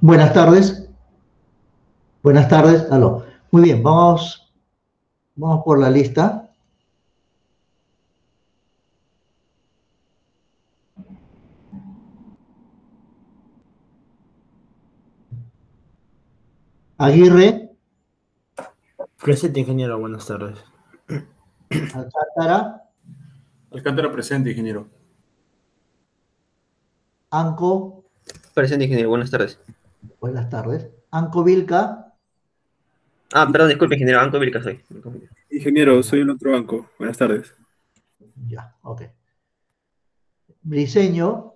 Buenas tardes. Buenas tardes. Aló. Muy bien, vamos por la lista. Aguirre. Presente, ingeniero. Buenas tardes. Alcántara. Alcántara presente, ingeniero. Anco. Presente, ingeniero. Buenas tardes. Buenas tardes. Anco Vilca. Ah, perdón, disculpe, ingeniero. Anco Vilca soy. Ingeniero, soy el otro banco. Buenas tardes. Ya, ok. Briceño.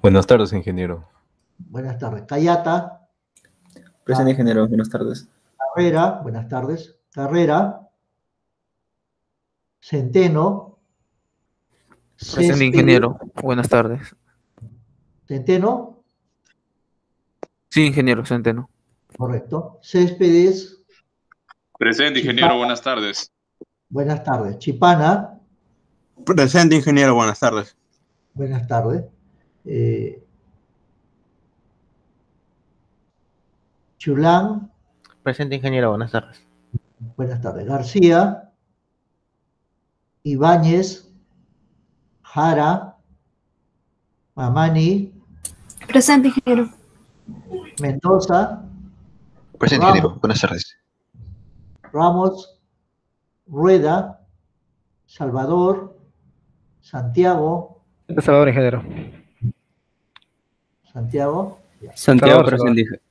Buenas tardes, ingeniero. Buenas tardes. Cayata. Presente, ingeniero. Buenas tardes. Carrera. Buenas tardes. Carrera. Centeno. Presente, ingeniero. Buenas tardes. Centeno. Sí, ingeniero, Centeno. Correcto. Céspedes. Presente, ingeniero. Buenas tardes. Buenas tardes. Chipana. Presente, ingeniero. Buenas tardes. Buenas tardes. Chulán. Presente, ingeniero. Buenas tardes. Buenas tardes. García. Ibáñez. Jara. Mamani. Presente, ingeniero. Mendoza. Presente, ingeniero. Buenas tardes. Ramos. Rueda. Salvador. Santiago. Salvador, ingeniero. Santiago. Santiago, presente.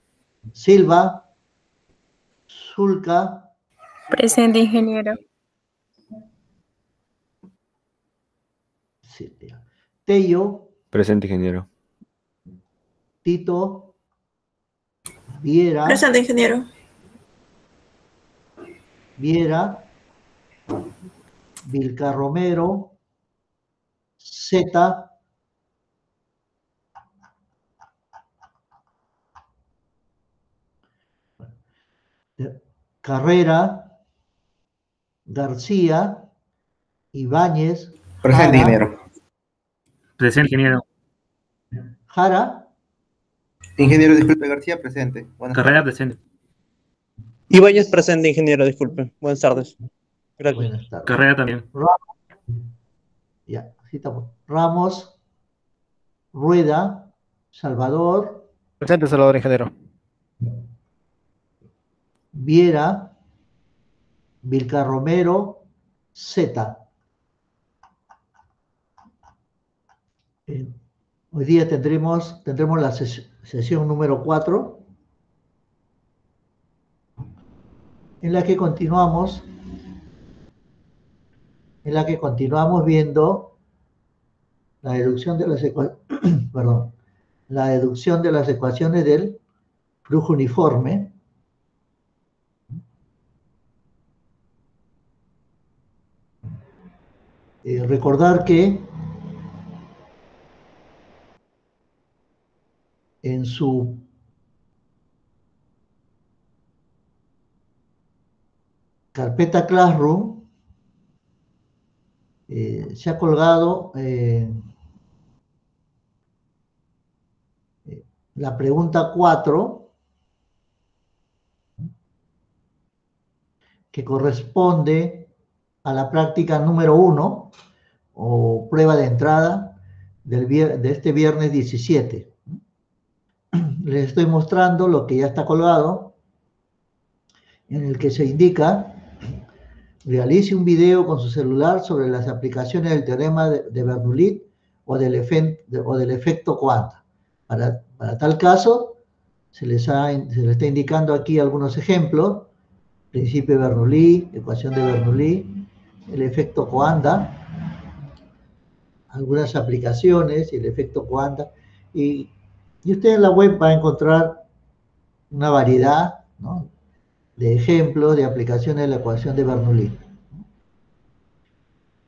Silva. Zulca. Presente, ingeniero. Tello. Presente, ingeniero. Tito. Viera. Presente, ingeniero. Viera. Vilca Romero. Zeta. Carrera. García. Ibáñez. Presente, Jara. ingeniero. Presente, ingeniero. Jara. Ingeniero, disculpe, García, presente. Buenas Carrera, tardes. presente. Ibáñez presente, ingeniero, disculpe. Buenas tardes. Gracias. Buenas tardes. Carrera también. Ya, así estamos. Ramos. Rueda. Salvador. Presente, Salvador, ingeniero. Viera. Vilca Romero. Zeta. Hoy día tendremos la sesión número 4, en la que continuamos viendo la deducción de las la deducción de las ecuaciones del flujo uniforme. Recordar que en su carpeta Classroom se ha colgado la pregunta 4, que corresponde a la práctica número 1 o prueba de entrada de este viernes 17. Les estoy mostrando lo que ya está colgado, en el que se indica: realice un video con su celular sobre las aplicaciones del teorema de Bernoulli o del efecto Coanda. Para tal caso, se les está indicando aquí algunos ejemplos: principio de Bernoulli, ecuación de Bernoulli, el efecto Coanda, algunas aplicaciones y el efecto Coanda. Y usted en la web va a encontrar una variedad, ¿no?, de ejemplos de aplicaciones de la ecuación de Bernoulli.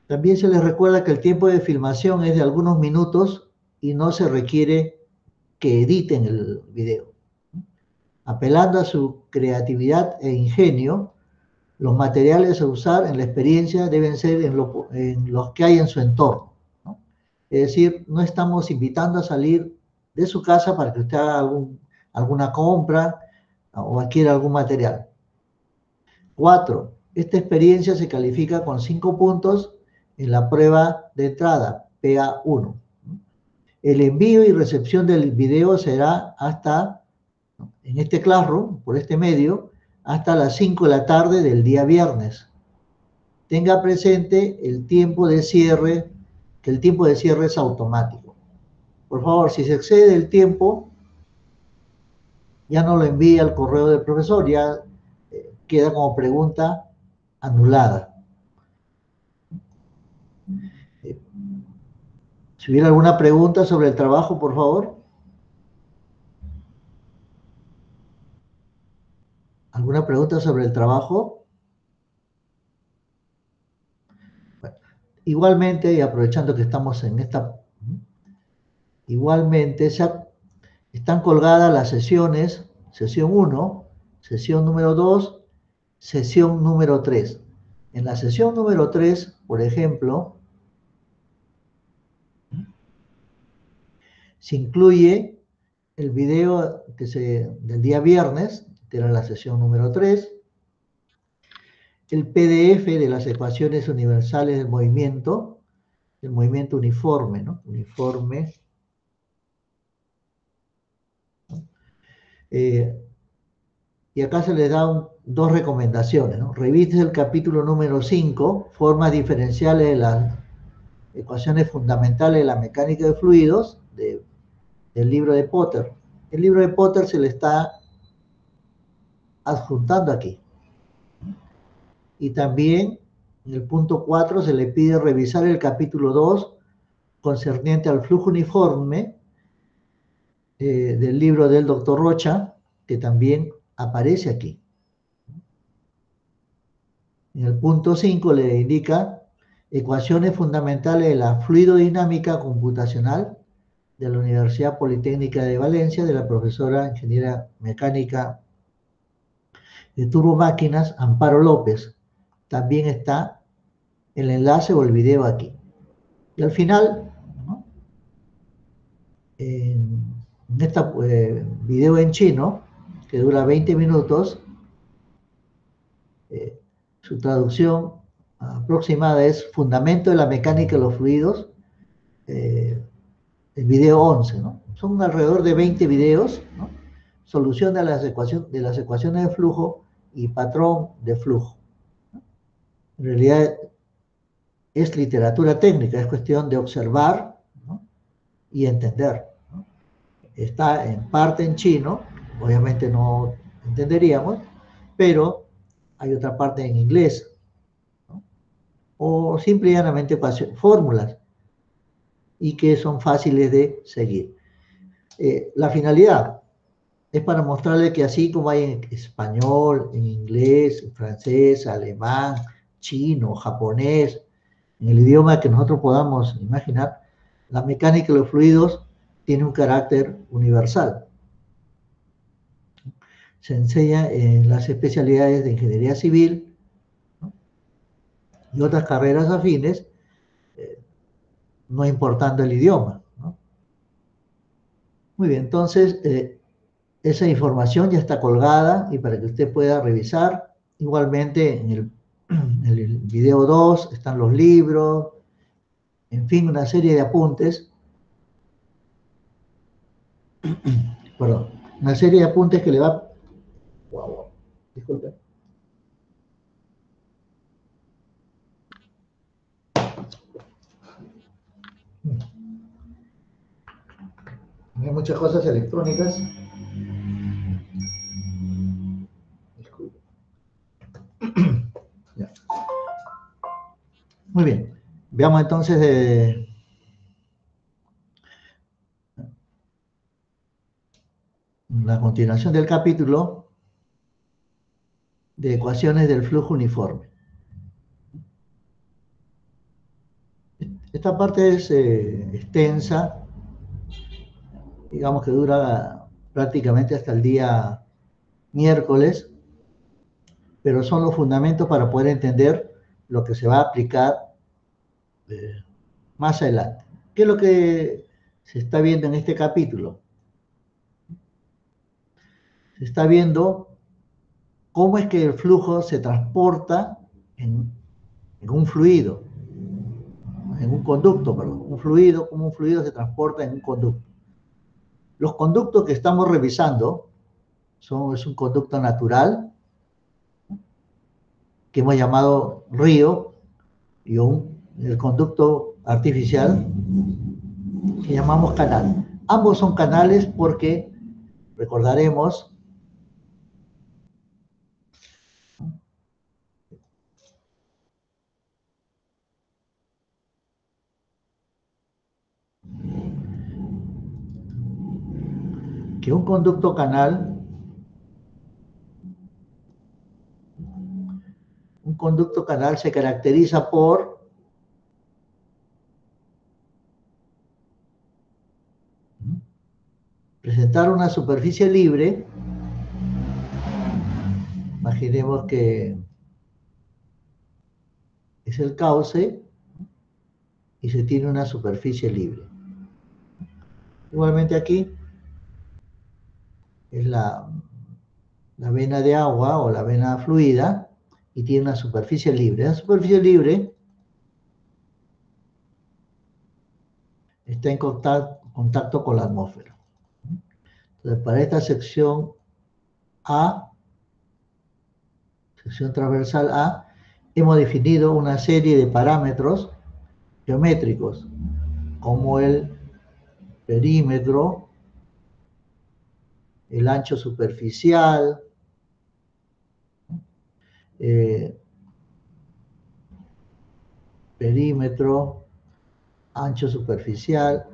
También se les recuerda que el tiempo de filmación es de algunos minutos y no se requiere que editen el video. Apelando a su creatividad e ingenio, los materiales a usar en la experiencia deben ser en los que hay en su entorno, ¿no? Es decir, no estamos invitando a salir de su casa para que usted haga alguna compra o adquiera algún material. 4. Esta experiencia se califica con 5 puntos en la prueba de entrada, PA1. El envío y recepción del video será en este Classroom, por este medio, hasta las 5 de la tarde del día viernes. Tenga presente el tiempo de cierre, que el tiempo de cierre es automático. Por favor, si se excede el tiempo, ya no lo envía al correo del profesor, ya queda como pregunta anulada. Si hubiera alguna pregunta sobre el trabajo, por favor. ¿Alguna pregunta sobre el trabajo? Bueno, igualmente, y aprovechando que estamos en esta... Igualmente, están colgadas las sesiones, sesión 1, sesión número 2, sesión número 3. En la sesión número 3, por ejemplo, se incluye el video del día viernes, que era la sesión número 3, el PDF de las ecuaciones universales del movimiento uniforme, ¿no? Uniforme. Y acá se les da dos recomendaciones, ¿no? Revise el capítulo número 5, formas diferenciales de las ecuaciones fundamentales de la mecánica de fluidos, del libro de Potter. El libro de Potter se le está adjuntando aquí. Y también en el punto 4 se le pide revisar el capítulo 2 concerniente al flujo uniforme del libro del doctor Rocha, que también aparece aquí. En el punto 5 le indica ecuaciones fundamentales de la fluidodinámica computacional de la Universidad Politécnica de Valencia, de la profesora ingeniera mecánica de turbomáquinas Amparo López. También está el enlace o el video aquí. Y al final, ¿no?, en este video en chino, que dura 20 minutos, su traducción aproximada es Fundamento de la mecánica de los fluidos, el video 11, ¿no? Son alrededor de 20 videos, ¿no? Solución de las ecuaciones de flujo y patrón de flujo. En realidad es literatura técnica, es cuestión de observar, ¿no?, y entender, ¿no? Está en parte en chino, obviamente no entenderíamos, pero hay otra parte en inglés, ¿no? O simple y llanamente fórmulas, y que son fáciles de seguir. La finalidad es para mostrarle que así como hay en español, en inglés, en francés, alemán, chino, japonés, en el idioma que nosotros podamos imaginar, la mecánica de los fluidos tiene un carácter universal. Se enseña en las especialidades de ingeniería civil, ¿no? Y otras carreras afines, no importando el idioma, ¿no? Muy bien, entonces esa información ya está colgada y para que usted pueda revisar. Igualmente en el video 2 están los libros, en fin, una serie de apuntes. Perdón, una serie de apuntes que le va... Wow, disculpe. Hay muchas cosas electrónicas. Disculpe. Ya. Muy bien. Veamos entonces la continuación del capítulo de ecuaciones del flujo uniforme. Esta parte es extensa, digamos que dura prácticamente hasta el día miércoles, pero son los fundamentos para poder entender lo que se va a aplicar más adelante. ¿Qué es lo que se está viendo en este capítulo? Se está viendo cómo es que el flujo se transporta en un fluido, en un conducto, perdón, un fluido, cómo un fluido se transporta en un conducto. Los conductos que estamos revisando es un conducto natural, que hemos llamado río, y el conducto artificial que llamamos canal. Ambos son canales porque, recordaremos, que un conducto canal se caracteriza por presentar una superficie libre. Imaginemos que es el cauce y se tiene una superficie libre. Igualmente aquí es la vena de agua o la vena fluida y tiene una superficie libre. La superficie libre está en contacto con la atmósfera. Entonces, para esta sección A, sección transversal A, hemos definido una serie de parámetros geométricos, como el perímetro, el ancho superficial, perímetro, ancho superficial,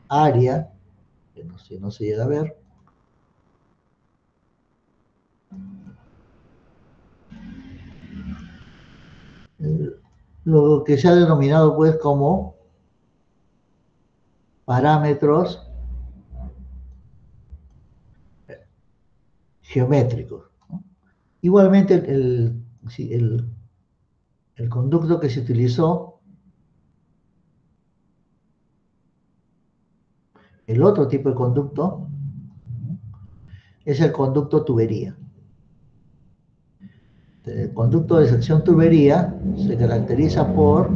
área, que no se llega a ver, lo que se ha denominado pues como parámetros geométricos, ¿no? Igualmente el conducto que se utilizó, el otro tipo de conducto, es el conducto tubería. El conducto de sección tubería se caracteriza por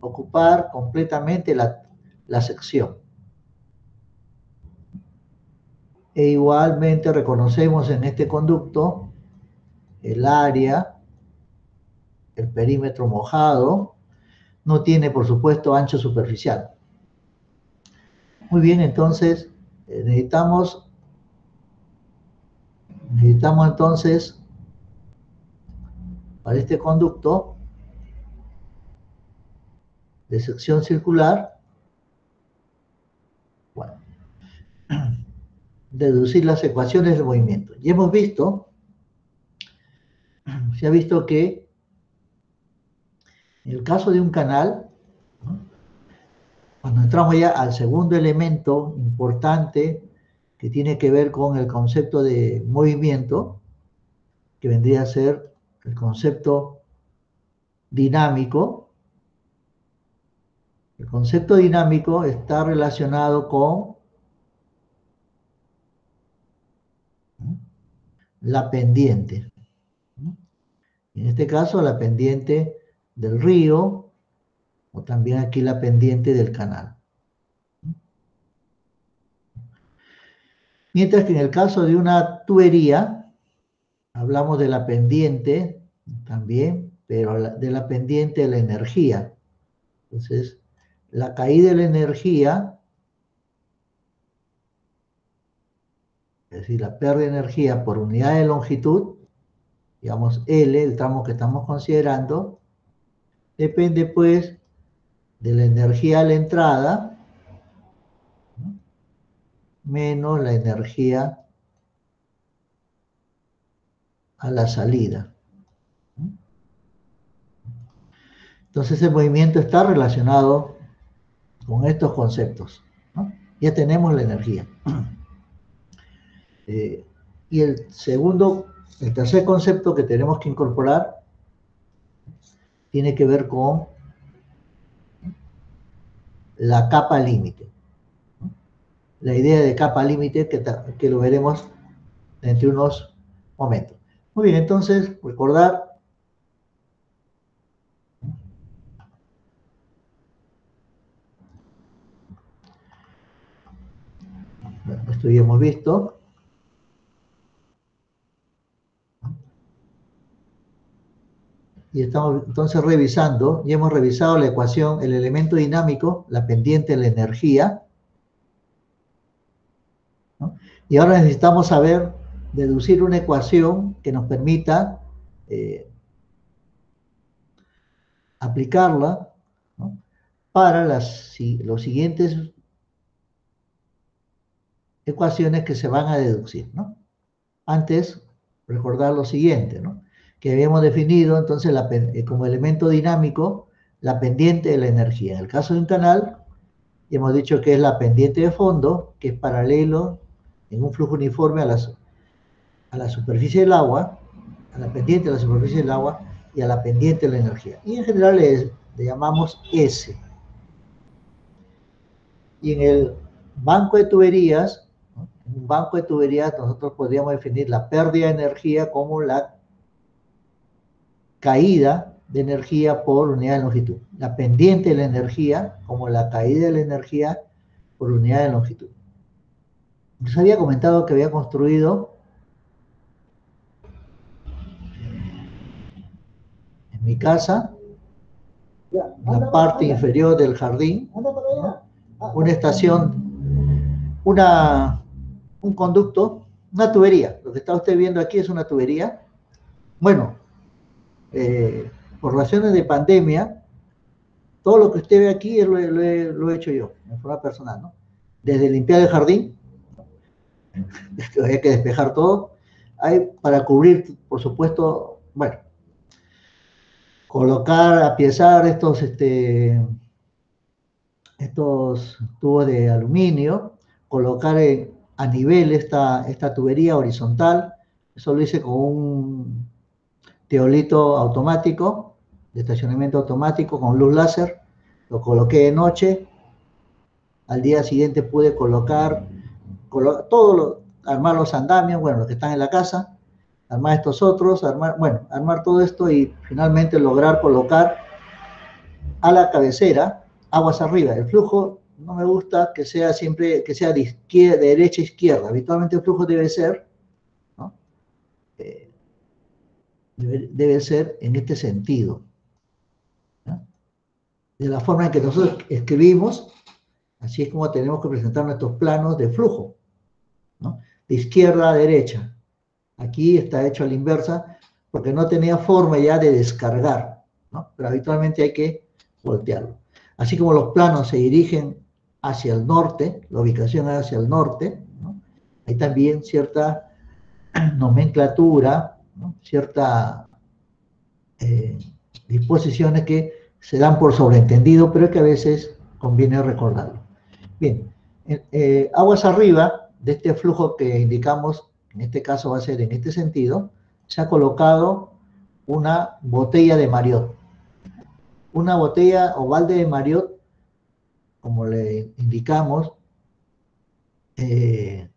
ocupar completamente la sección. E igualmente reconocemos en este conducto el área, el perímetro mojado, no tiene, por supuesto, ancho superficial. Muy bien, entonces necesitamos entonces para este conducto de sección circular, bueno, deducir las ecuaciones de movimiento. Y hemos visto, se ha visto que en el caso de un canal, ¿no?, cuando entramos ya al segundo elemento importante que tiene que ver con el concepto de movimiento, que vendría a ser el concepto dinámico. El concepto dinámico está relacionado con la pendiente. En este caso, la pendiente del río, o también aquí la pendiente del canal. Mientras que en el caso de una tubería, hablamos de la pendiente también, pero de la pendiente de la energía. Entonces, la caída de la energía, es decir, la pérdida de energía por unidad de longitud, digamos L, el tramo que estamos considerando, depende pues de la energía a la entrada, ¿no?, menos la energía a la salida. Entonces el movimiento está relacionado con estos conceptos, ¿no? Ya tenemos la energía. Y el tercer concepto que tenemos que incorporar tiene que ver con la capa límite. La idea de capa límite que lo veremos entre unos momentos. Muy bien, entonces recordar esto ya hemos visto. Y estamos entonces revisando, ya hemos revisado la ecuación, el elemento dinámico, la pendiente de la energía, ¿no? Y ahora necesitamos saber, deducir una ecuación que nos permita aplicarla, ¿no?, para los siguientes ecuaciones que se van a deducir, ¿no? Antes, recordar lo siguiente, ¿no?, que habíamos definido entonces como elemento dinámico la pendiente de la energía. En el caso de un canal, hemos dicho que es la pendiente de fondo, que es paralelo en un flujo uniforme a la superficie del agua, a la pendiente de la superficie del agua y a la pendiente de la energía. Y en general le llamamos S. Y en el banco de tuberías, ¿no?, en un banco de tuberías nosotros podríamos definir la pérdida de energía como la caída de energía por unidad de longitud. La pendiente de la energía como la caída de la energía por unidad de longitud. Les había comentado que había construido en mi casa, en la parte inferior del jardín, ¿no?, una estación, un conducto, una tubería. Lo que está usted viendo aquí es una tubería. Bueno, por razones de pandemia, todo lo que usted ve aquí lo he hecho yo, de forma personal, ¿no? Desde limpiar el jardín, hay que despejar todo, hay para cubrir, por supuesto, bueno, colocar, apiezar estos tubos de aluminio, colocar a nivel esta tubería horizontal. Eso lo hice con un teolito automático, de estacionamiento automático con luz láser. Lo coloqué de noche. Al día siguiente pude armar los andamios, bueno, los que están en la casa, armar estos otros, armar todo esto y finalmente lograr colocar a la cabecera aguas arriba. El flujo no me gusta que sea siempre, que sea de derecha a izquierda. Habitualmente el flujo debe ser, ¿no?, debe ser en este sentido, ¿no?, de la forma en que nosotros escribimos, así es como tenemos que presentar nuestros planos de flujo, ¿no? De izquierda a derecha. Aquí está hecho a la inversa, porque no tenía forma ya de descargar, ¿no? Pero habitualmente hay que voltearlo. Así como los planos se dirigen hacia el norte, la ubicación es hacia el norte, ¿no? Hay también cierta nomenclatura, ¿no? Cierta disposiciones que se dan por sobreentendido, pero que a veces conviene recordarlo. Bien, aguas arriba de este flujo que indicamos, en este caso va a ser en este sentido, se ha colocado una botella de Mariotte. Una botella o balde de Mariotte, como le indicamos, usted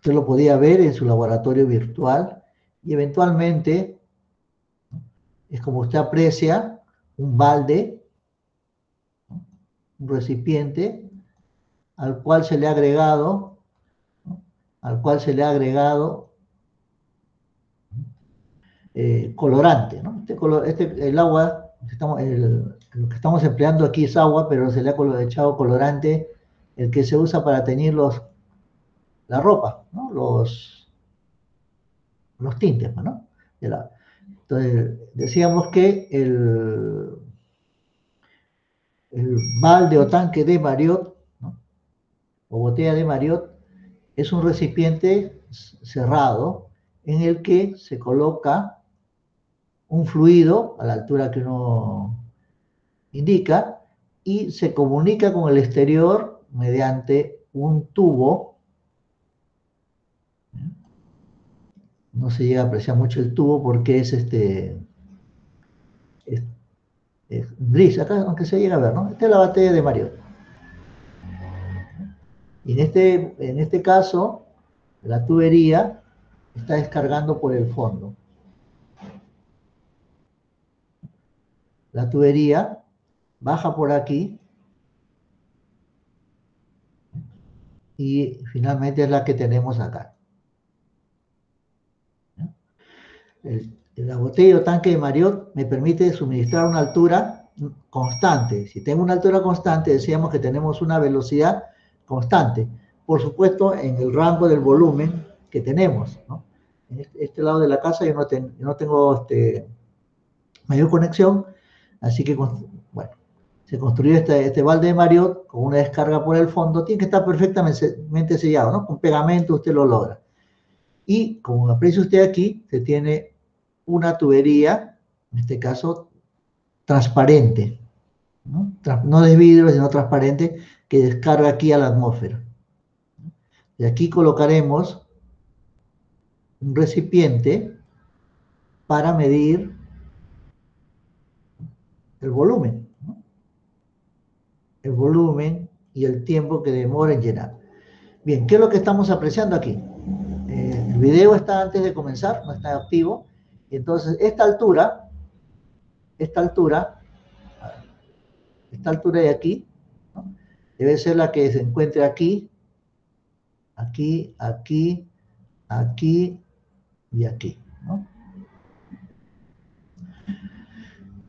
lo podía ver en su laboratorio virtual y eventualmente es como usted aprecia un balde, un recipiente al cual se le ha agregado, colorante, ¿no? El agua, lo que estamos empleando aquí es agua, pero se le ha echado colorante, el que se usa para teñir la ropa, ¿no? Los tintes, ¿no? Entonces, decíamos que el balde o tanque de Mariotte, ¿no? O botella de Mariotte, es un recipiente cerrado en el que se coloca un fluido a la altura que uno indica y se comunica con el exterior mediante un tubo. No se llega a apreciar mucho el tubo porque es gris, acá aunque se llega a ver, ¿no? Esta es la botella de Mariotte. Y en este caso, la tubería está descargando por el fondo. La tubería baja por aquí y finalmente es la que tenemos acá. La botella o tanque de Mariotte me permite suministrar una altura constante. Si tengo una altura constante, decíamos que tenemos una velocidad constante. Por supuesto, en el rango del volumen que tenemos, ¿no? En este lado de la casa yo no tengo mayor conexión, así que, bueno, se construyó este balde de Mariotte con una descarga por el fondo. Tiene que estar perfectamente sellado, ¿no? Con pegamento usted lo logra. Y como aprecia usted aquí, se tiene una tubería, en este caso, transparente, ¿no? No de vidrio, sino transparente, que descarga aquí a la atmósfera. Y aquí colocaremos un recipiente para medir el volumen, ¿no? El volumen y el tiempo que demora en llenar. Bien, ¿qué es lo que estamos apreciando aquí? El video está antes de comenzar, no está activo. Entonces, esta altura de aquí, ¿no? Debe ser la que se encuentre aquí, aquí, aquí, aquí y aquí, ¿no?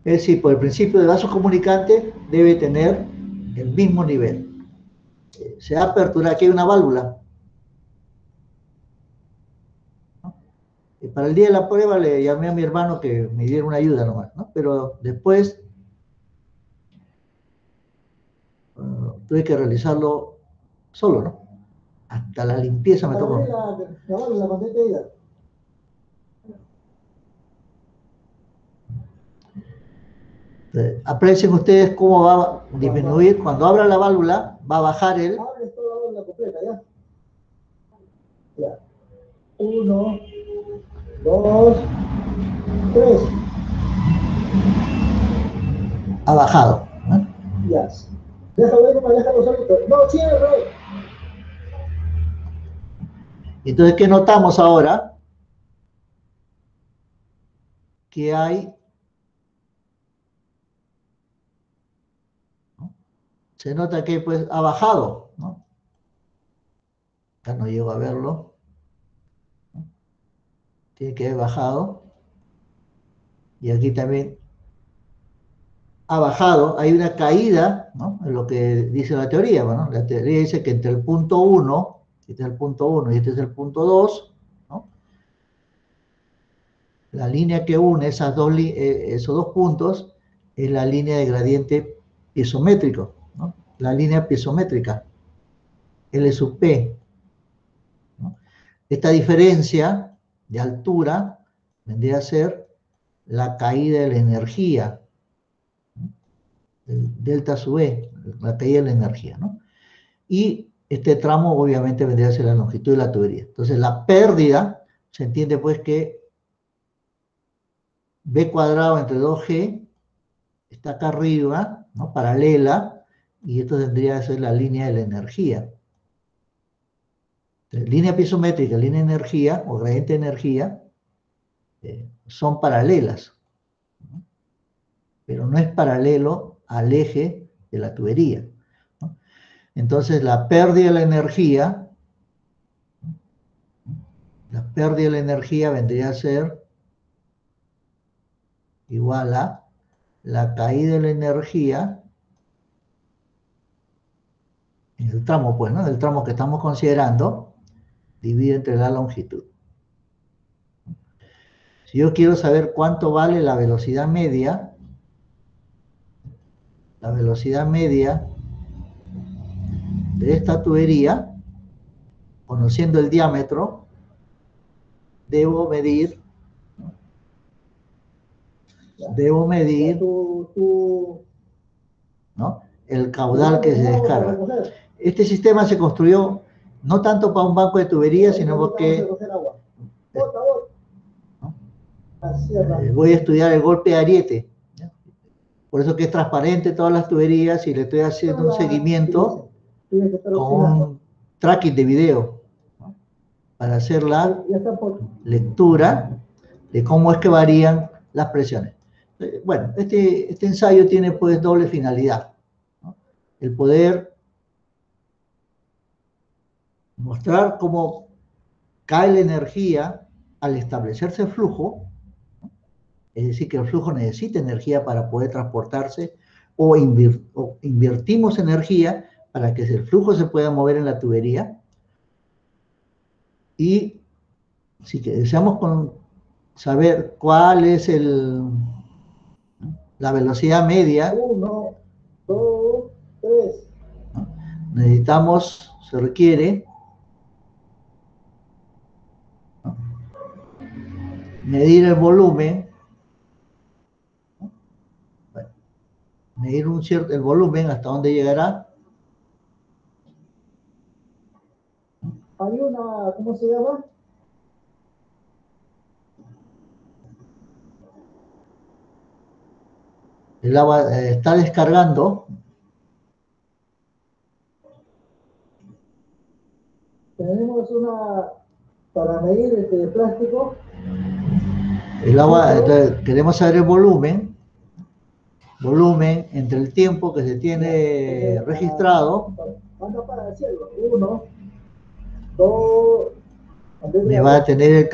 Es decir, por el principio de vaso comunicante debe tener el mismo nivel. Se apertura, aquí hay una válvula. Para el día de la prueba le llamé a mi hermano que me diera una ayuda nomás, ¿no? Pero después tuve que realizarlo solo, ¿no? Hasta la limpieza me tocó. Aprecien ustedes cómo va a disminuir. Cuando abra la válvula, va a bajar el... Abre toda la válvula completa, ¿ya? Ya. 1, 2, 3. Ha bajado, ¿no? Ya. Déjalo solito. No, cierre. Entonces, ¿qué notamos ahora? Que hay... ¿no? Se nota que pues ha bajado, ¿no? Acá no llego a verlo. Tiene que haber bajado. Y aquí también ha bajado, hay una caída, ¿no? En lo que dice la teoría, ¿no? La teoría dice que entre el punto 1, este es el punto 1 y este es el punto 2, ¿no? La línea que une esos dos puntos es la línea de gradiente piezométrico, ¿no? La línea piezométrica, L sub P, ¿no? Esta diferencia de altura vendría a ser la caída de la energía, delta sub E, la caída de la energía, ¿no? Y este tramo obviamente vendría a ser la longitud de la tubería. Entonces la pérdida, se entiende pues que B cuadrado entre 2G está acá arriba, ¿no? Paralela, y esto tendría que ser la línea de la energía. Entonces, línea piezométrica, línea de energía o gradiente de energía son paralelas, ¿no? Pero no es paralelo al eje de la tubería, ¿no? Entonces la pérdida de la energía vendría a ser igual a la caída de la energía en el tramo, pues, ¿no? El tramo que estamos considerando, dividido entre la longitud. Si yo quiero saber cuánto vale la velocidad media de esta tubería, conociendo el diámetro, debo medir, ¿no? El caudal que se descarga. Este sistema se construyó no tanto para un banco de tuberías, sino porque voy a estudiar el golpe de ariete. Por eso que es transparente todas las tuberías y le estoy haciendo un seguimiento con un tracking de video, ¿no? Para hacer la lectura de cómo es que varían las presiones. Bueno, este ensayo tiene pues doble finalidad, ¿no? El poder mostrar cómo cae la energía al establecerse el flujo, ¿no? Es decir, que el flujo necesita energía para poder transportarse, o invertimos energía para que el flujo se pueda mover en la tubería. Y si deseamos saber cuál es la velocidad media, 1, 2, 3, ¿no? Se requiere, ¿no? Medir el volumen, ¿no? Bueno, medir el volumen hasta dónde llegará. Hay una, ¿cómo se llama? El agua está descargando. Tenemos una para medir de plástico. El agua, entonces, queremos saber el volumen entre el tiempo que se tiene registrado. Para decirlo, 1, 2. Voy a tener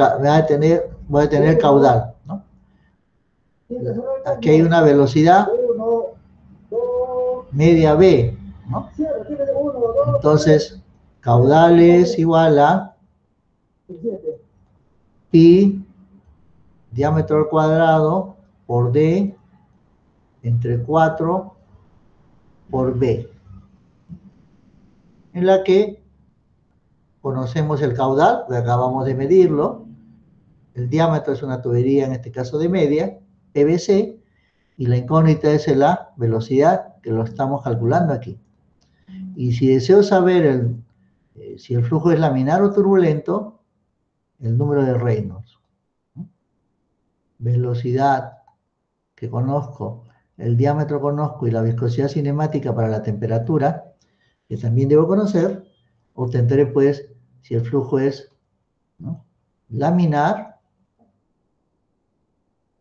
el caudal, ¿no? Aquí hay una velocidad media B, ¿no? Entonces, caudal es igual a pi diámetro al cuadrado por D entre 4 por B, en la que conocemos el caudal, que acabamos de medirlo. El diámetro es una tubería, en este caso de media, PVC, y la incógnita es la velocidad, que lo estamos calculando aquí. Y si deseo saber si el flujo es laminar o turbulento, el número de Reynolds. Velocidad que conozco, el diámetro conozco y la viscosidad cinemática para la temperatura, que también debo conocer, obtendré pues si el flujo es, ¿no?, laminar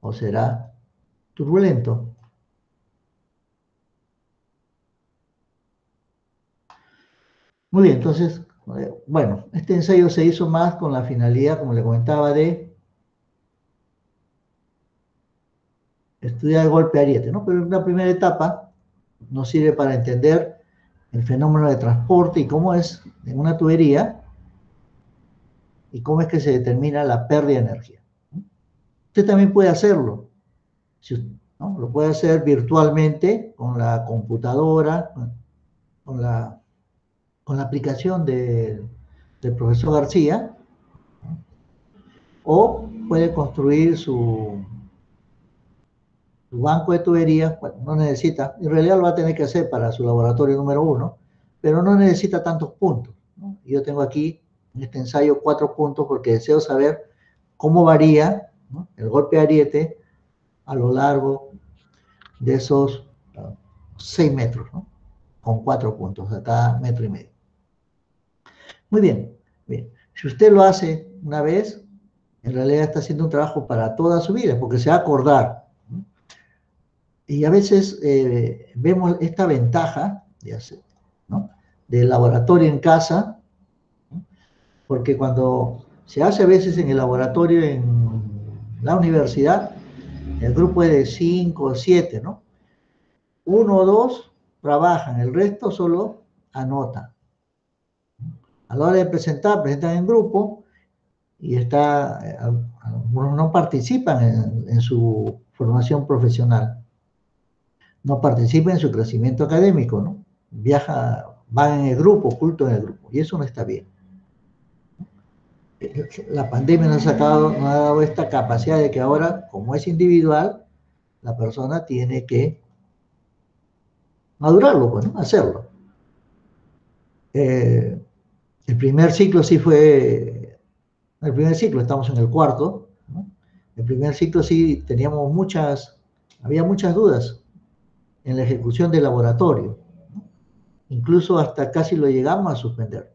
o será turbulento. Muy bien, entonces, bueno, este ensayo se hizo más con la finalidad, como le comentaba, de estudiar el golpe ariete, ¿no? Pero en una primera etapa nos sirve para entender el fenómeno de transporte y cómo es en una tubería y cómo es que se determina la pérdida de energía. Usted también puede hacerlo, ¿no? Lo puede hacer virtualmente con la computadora, con la aplicación del profesor García, ¿no? O puede construir su banco de tuberías. Bueno, no necesita, en realidad lo va a tener que hacer para su laboratorio número 1, pero no necesita tantos puntos, ¿no? Yo tengo aquí en este ensayo 4 puntos porque deseo saber cómo varía, ¿no?, el golpe de ariete a lo largo de esos 6 metros, ¿no?, con 4 puntos a cada 1,5 metros. Muy bien, bien. Si usted lo hace una vez, en realidad está haciendo un trabajo para toda su vida, porque se va a acordar, ¿no? Y a veces vemos esta ventaja de hacer, ¿no?, del laboratorio en casa, ¿no?, porque cuando se hace a veces en el laboratorio en la universidad, el grupo es de 5 o 7, ¿no? 1 o 2 trabajan, el resto solo anotan. A la hora de presentar, presentan en grupo y algunos no participan en su formación profesional, no participan en su crecimiento académico, ¿no? Van en el grupo, oculto en el grupo, y eso no está bien. La pandemia nos ha dado esta capacidad de que ahora, como es individual, la persona tiene que madurarlo, pues, ¿no?, hacerlo. El primer ciclo sí fue, el primer ciclo, estamos en el 4º, ¿no? El primer ciclo sí teníamos había muchas dudas en la ejecución del laboratorio, ¿no? Incluso hasta casi lo llegamos a suspender.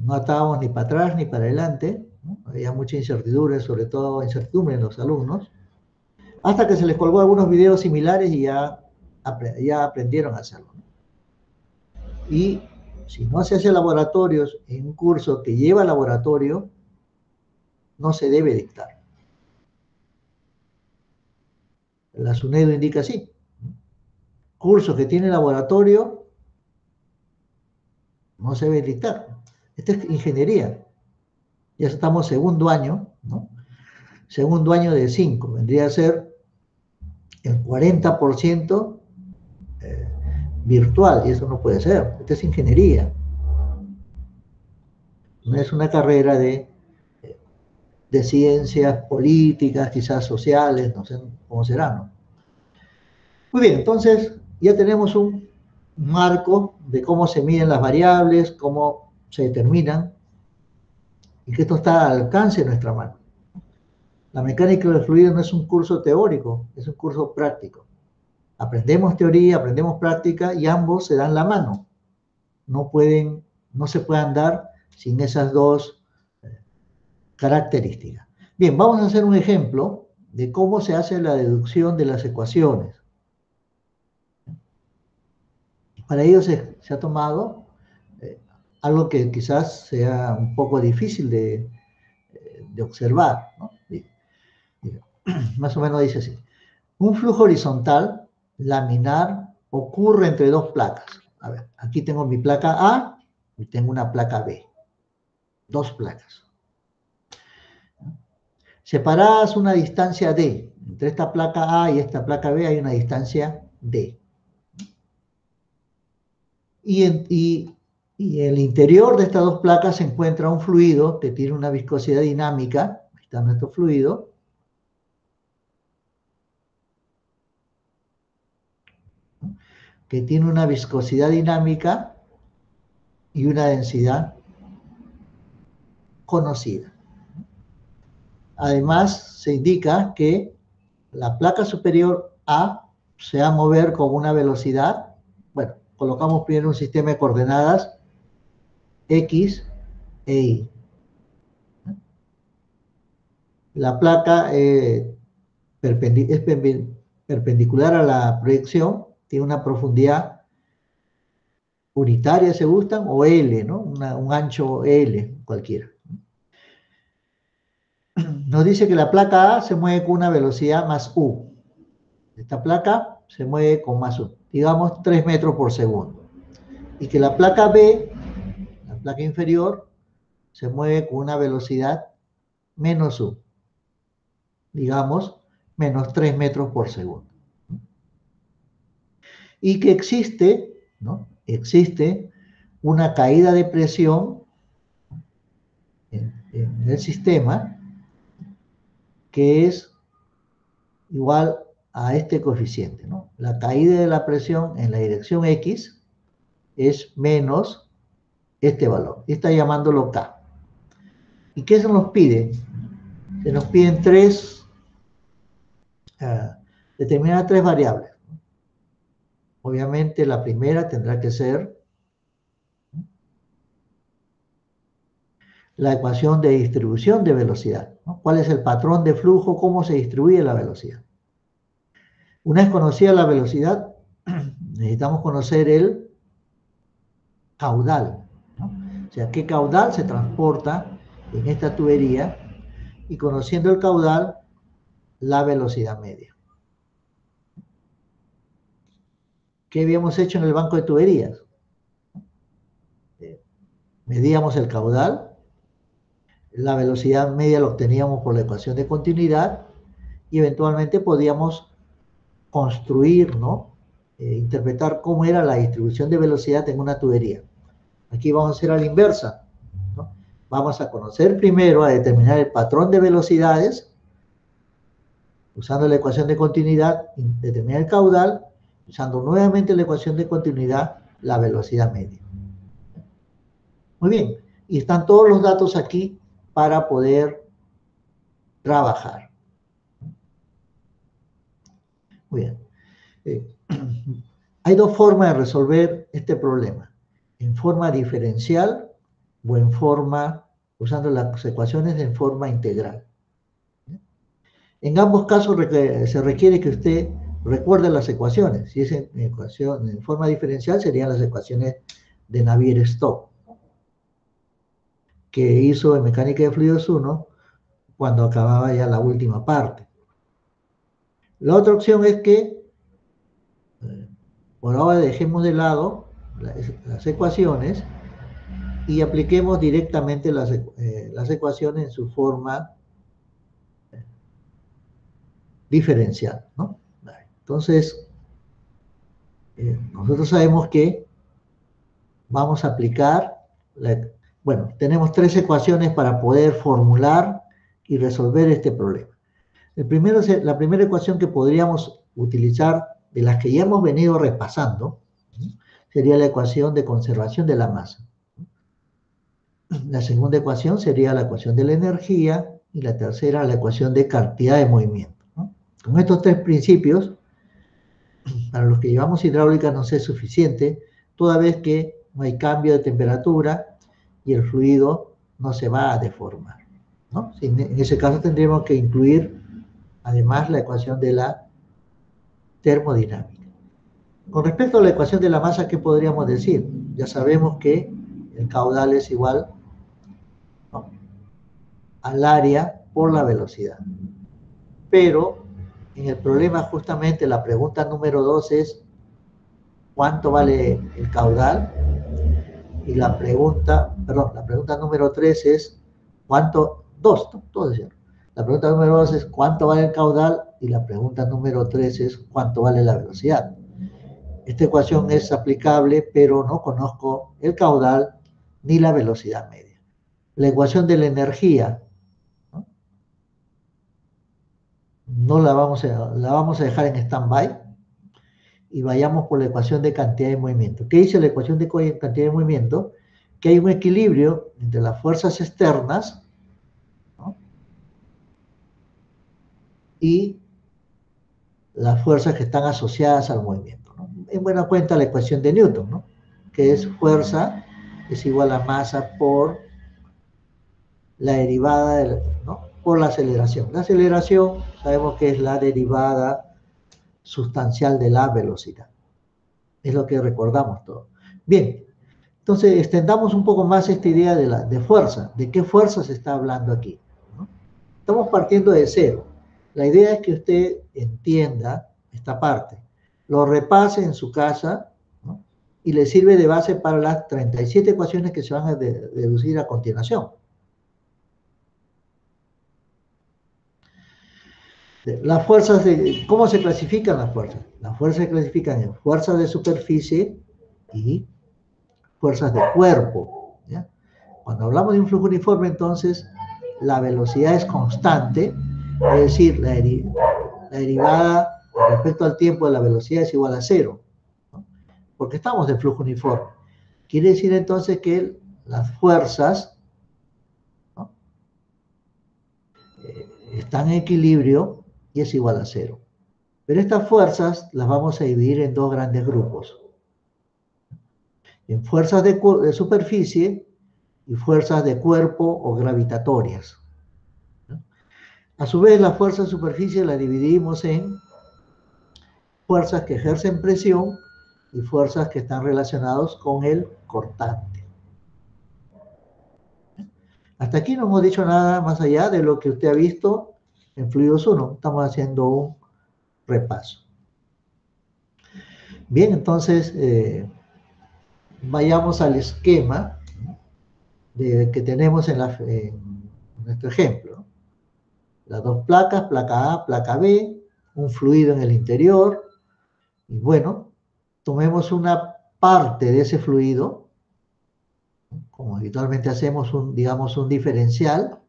No estábamos ni para atrás ni para adelante, ¿no? Había mucha incertidumbre, sobre todo incertidumbre en los alumnos, hasta que se les colgó algunos videos similares y ya aprendieron a hacerlo, ¿no? Y si no se hace laboratorios en un curso que lleva laboratorio, no se debe dictar. La SUNEDU indica así: cursos que tienen laboratorio no se debe dictar. Esta es ingeniería. Ya estamos segundo año, ¿no? Segundo año de 5. Vendría a ser el 40% virtual, y eso no puede ser. Esta es ingeniería. No es una carrera de ciencias políticas, quizás sociales, no sé cómo será, ¿no? Muy bien, entonces ya tenemos un marco de cómo se miden las variables, cómo se determinan, y que esto está al alcance de nuestra mano. La mecánica de fluidos no es un curso teórico, es un curso práctico. Aprendemos teoría, aprendemos práctica, y ambos se dan la mano. No se pueden dar sin esas dos características. Bien, vamos a hacer un ejemplo de cómo se hace la deducción de las ecuaciones. Para ello se ha tomado algo que quizás sea un poco difícil de observar, ¿no? Más o menos dice así: un flujo horizontal laminar ocurre entre 2 placas. A ver, aquí tengo mi placa A y tengo una placa B. 2 placas. Separadas una distancia D. Entre esta placa A y esta placa B hay una distancia D. Y en el interior de estas 2 placas se encuentra un fluido que tiene una viscosidad dinámica. Ahí está nuestro fluido. Que tiene una viscosidad dinámica y una densidad conocida. Además, se indica que la placa superior A se va a mover con una velocidad, bueno, colocamos primero un sistema de coordenadas X e Y. La placa es perpendicular a la proyección, tiene una profundidad unitaria, se gustan, o L, ¿no? Un ancho L, cualquiera. nos dice que la placa A se mueve con una velocidad más U. Esta placa se mueve con más U, digamos 3 metros por segundo. Y que la placa B, la placa inferior, se mueve con una velocidad menos U, digamos menos 3 metros por segundo. Y que existe, ¿no? Existe una caída de presión en el sistema que es igual a este coeficiente, ¿no? La caída de la presión en la dirección X es menos este valor. Y está llamándolo K. ¿Y qué se nos pide? Se nos piden determinar 3 variables. Obviamente la primera tendrá que ser la ecuación de distribución de velocidad, ¿no? ¿Cuál es el patrón de flujo? ¿Cómo se distribuye la velocidad? Una vez conocida la velocidad, necesitamos conocer el caudal, ¿no? O sea, qué caudal se transporta en esta tubería, y conociendo el caudal, la velocidad media. ¿Qué habíamos hecho en el banco de tuberías? Medíamos el caudal, la velocidad media la obteníamos por la ecuación de continuidad, y eventualmente podíamos construir, ¿no? Interpretar cómo era la distribución de velocidad en una tubería. Aquí vamos a hacer a la inversa, ¿no? Vamos a conocer primero, a determinar el patrón de velocidades, usando la ecuación de continuidad, determinar el caudal, usando nuevamente la ecuación de continuidad, la velocidad media. Muy bien, y están todos los datos aquí para poder trabajar. Muy bien. Hay 2 formas de resolver este problema: en forma diferencial o en forma, usando las ecuaciones en forma integral. En ambos casos se requiere que usted recuerde las ecuaciones. Si es en forma diferencial, serían las ecuaciones de Navier-Stokes, que hizo en Mecánica de Fluidos 1 cuando acababa ya la última parte. La otra opción es que por ahora dejemos de lado las ecuaciones y apliquemos directamente las ecuaciones en su forma diferencial, ¿no? Entonces, nosotros sabemos que vamos a aplicar, bueno, tenemos 3 ecuaciones para poder formular y resolver este problema. La primera ecuación que podríamos utilizar, de las que ya hemos venido repasando, sería la ecuación de conservación de la masa. La segunda ecuación sería la ecuación de la energía, y la tercera la ecuación de cantidad de movimiento, ¿no? Con estos 3 principios, para los que llevamos hidráulica nos es suficiente, toda vez que no hay cambio de temperatura y el fluido no se va a deformar, ¿no? En ese caso tendríamos que incluir además la ecuación de la termodinámica. Con respecto a la ecuación de la masa, ¿qué podríamos decir? Ya sabemos que el caudal es igual, ¿no?, al área por la velocidad. Pero en el problema, justamente la pregunta número 2 es ¿cuánto vale el caudal? Y la pregunta número 3 es la pregunta número 2 es ¿cuánto vale el caudal? Y la pregunta número 3 es ¿cuánto vale la velocidad? Esta ecuación es aplicable, pero no conozco el caudal ni la velocidad media. La ecuación de la energía, ¿no? la vamos a dejar en stand-by y vayamos por la ecuación de cantidad de movimiento. ¿Qué dice la ecuación de cantidad de movimiento? Que hay un equilibrio entre las fuerzas externas, ¿no?, y las fuerzas que están asociadas al movimiento, ¿no? En buena cuenta la ecuación de Newton, ¿no?, que es fuerza es igual a masa por la derivada, ¿no?, por la aceleración. La aceleración sabemos que es la derivada sustancial de la velocidad. Es lo que recordamos todo. Bien, entonces extendamos un poco más esta idea de fuerza. ¿De qué fuerza se está hablando aquí, ¿no? Estamos partiendo de cero. La idea es que usted entienda esta parte, lo repase en su casa, ¿no? Y le sirve de base para las 37 ecuaciones que se van a deducir a continuación. Las fuerzas ¿cómo se clasifican las fuerzas? Las fuerzas se clasifican en fuerzas de superficie y fuerzas de cuerpo, ¿ya? Cuando hablamos de un flujo uniforme, entonces, la velocidad es constante, es decir, la derivada respecto al tiempo de la velocidad es igual a cero, ¿no? Porque estamos en flujo uniforme. Quiere decir entonces que las fuerzas, ¿no?, están en equilibrio y es igual a cero. Pero estas fuerzas las vamos a dividir en dos grandes grupos. En fuerzas de superficie y fuerzas de cuerpo o gravitatorias. A su vez, las fuerzas de superficie las dividimos en fuerzas que ejercen presión y fuerzas que están relacionadas con el cortante. Hasta aquí no hemos dicho nada más allá de lo que usted ha visto en Fluidos 1. Estamos haciendo un repaso. Bien, entonces, vayamos al esquema que tenemos en nuestro ejemplo. Las dos placas, placa A, placa B, un fluido en el interior. Y bueno, tomemos una parte de ese fluido, como habitualmente hacemos, digamos, un diferencial.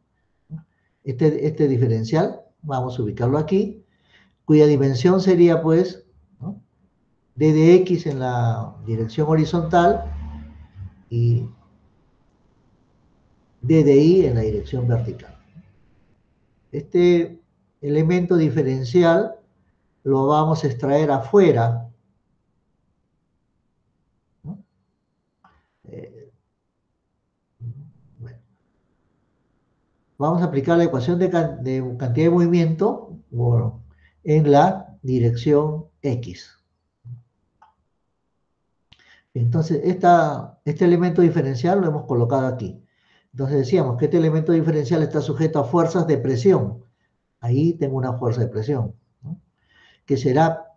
Este diferencial, vamos a ubicarlo aquí, cuya dimensión sería, pues, ¿no?, d de x en la dirección horizontal y d de y en la dirección vertical. Este elemento diferencial lo vamos a extraer afuera, ¿no? Bueno. Vamos a aplicar la ecuación de cantidad de movimiento, bueno, en la dirección X. Entonces, este elemento diferencial lo hemos colocado aquí. Entonces decíamos que este elemento diferencial está sujeto a fuerzas de presión. Ahí tengo una fuerza de presión, ¿no?, que será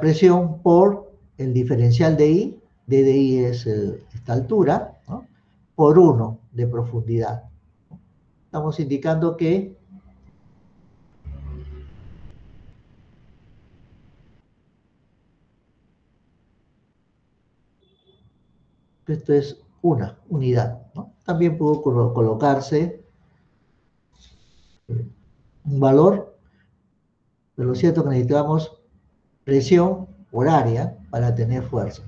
presión por el diferencial de I. D de I es esta altura, ¿no?, por 1 de profundidad. Estamos indicando que esto es una unidad, ¿no? También pudo colocarse un valor, pero lo cierto es que necesitamos presión por área para tener fuerzas.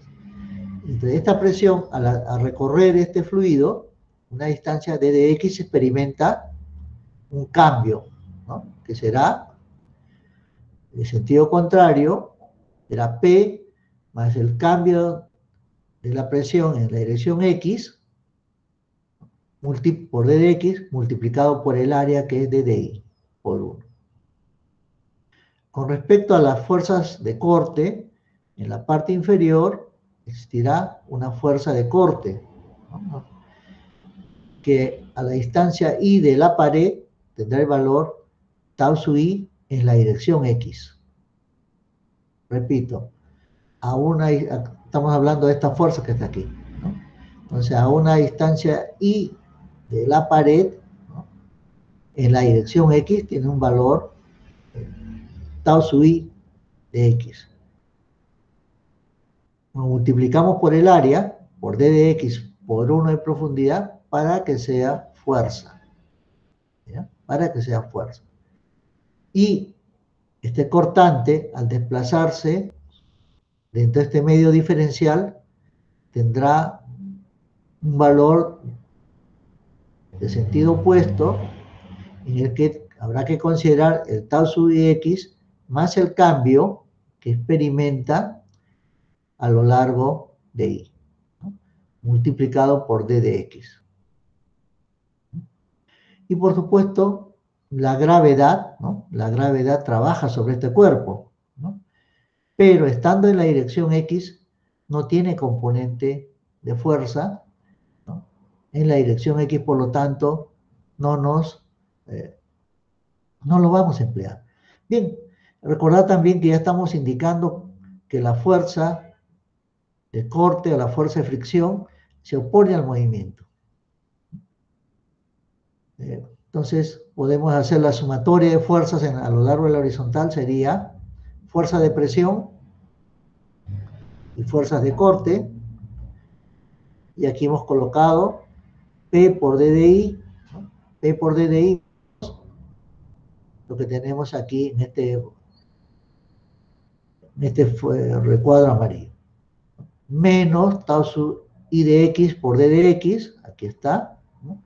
Entonces, esta presión, al recorrer este fluido, una distancia d de x, experimenta un cambio, ¿no?, que será, en sentido contrario, será P más el cambio de la presión en la dirección X por d de x multiplicado por el área, que es d de y, por 1. Con respecto a las fuerzas de corte, en la parte inferior existirá una fuerza de corte, ¿no?, que a la distancia y de la pared tendrá el valor tau sub i en la dirección X. Repito, estamos hablando de esta fuerza que está aquí, ¿no? Entonces, a una distancia y de la pared, ¿no?, en la dirección X tiene un valor tau sub i de X. Lo multiplicamos por el área, por d de x por 1 de profundidad, para que sea fuerza, ¿ya?, para que sea fuerza. Y este cortante, al desplazarse dentro de este medio diferencial, tendrá un valor de sentido opuesto, en el que habrá que considerar el tau sub i x más el cambio que experimenta a lo largo de i, ¿no?, multiplicado por d de x. Y por supuesto, la gravedad, ¿no?, la gravedad trabaja sobre este cuerpo, ¿no?, pero estando en la dirección X no tiene componente de fuerza, ¿no?, en la dirección X, por lo tanto, no nos no lo vamos a emplear. Bien, recordad también que ya estamos indicando que la fuerza de corte o la fuerza de fricción se opone al movimiento. Entonces, podemos hacer la sumatoria de fuerzas a lo largo de la horizontal, sería fuerza de presión y fuerzas de corte. Y aquí hemos colocado P por DDI, ¿no? P por DDI, lo que tenemos aquí en este recuadro amarillo. Menos tau sub I de X por D de X, aquí está, ¿no?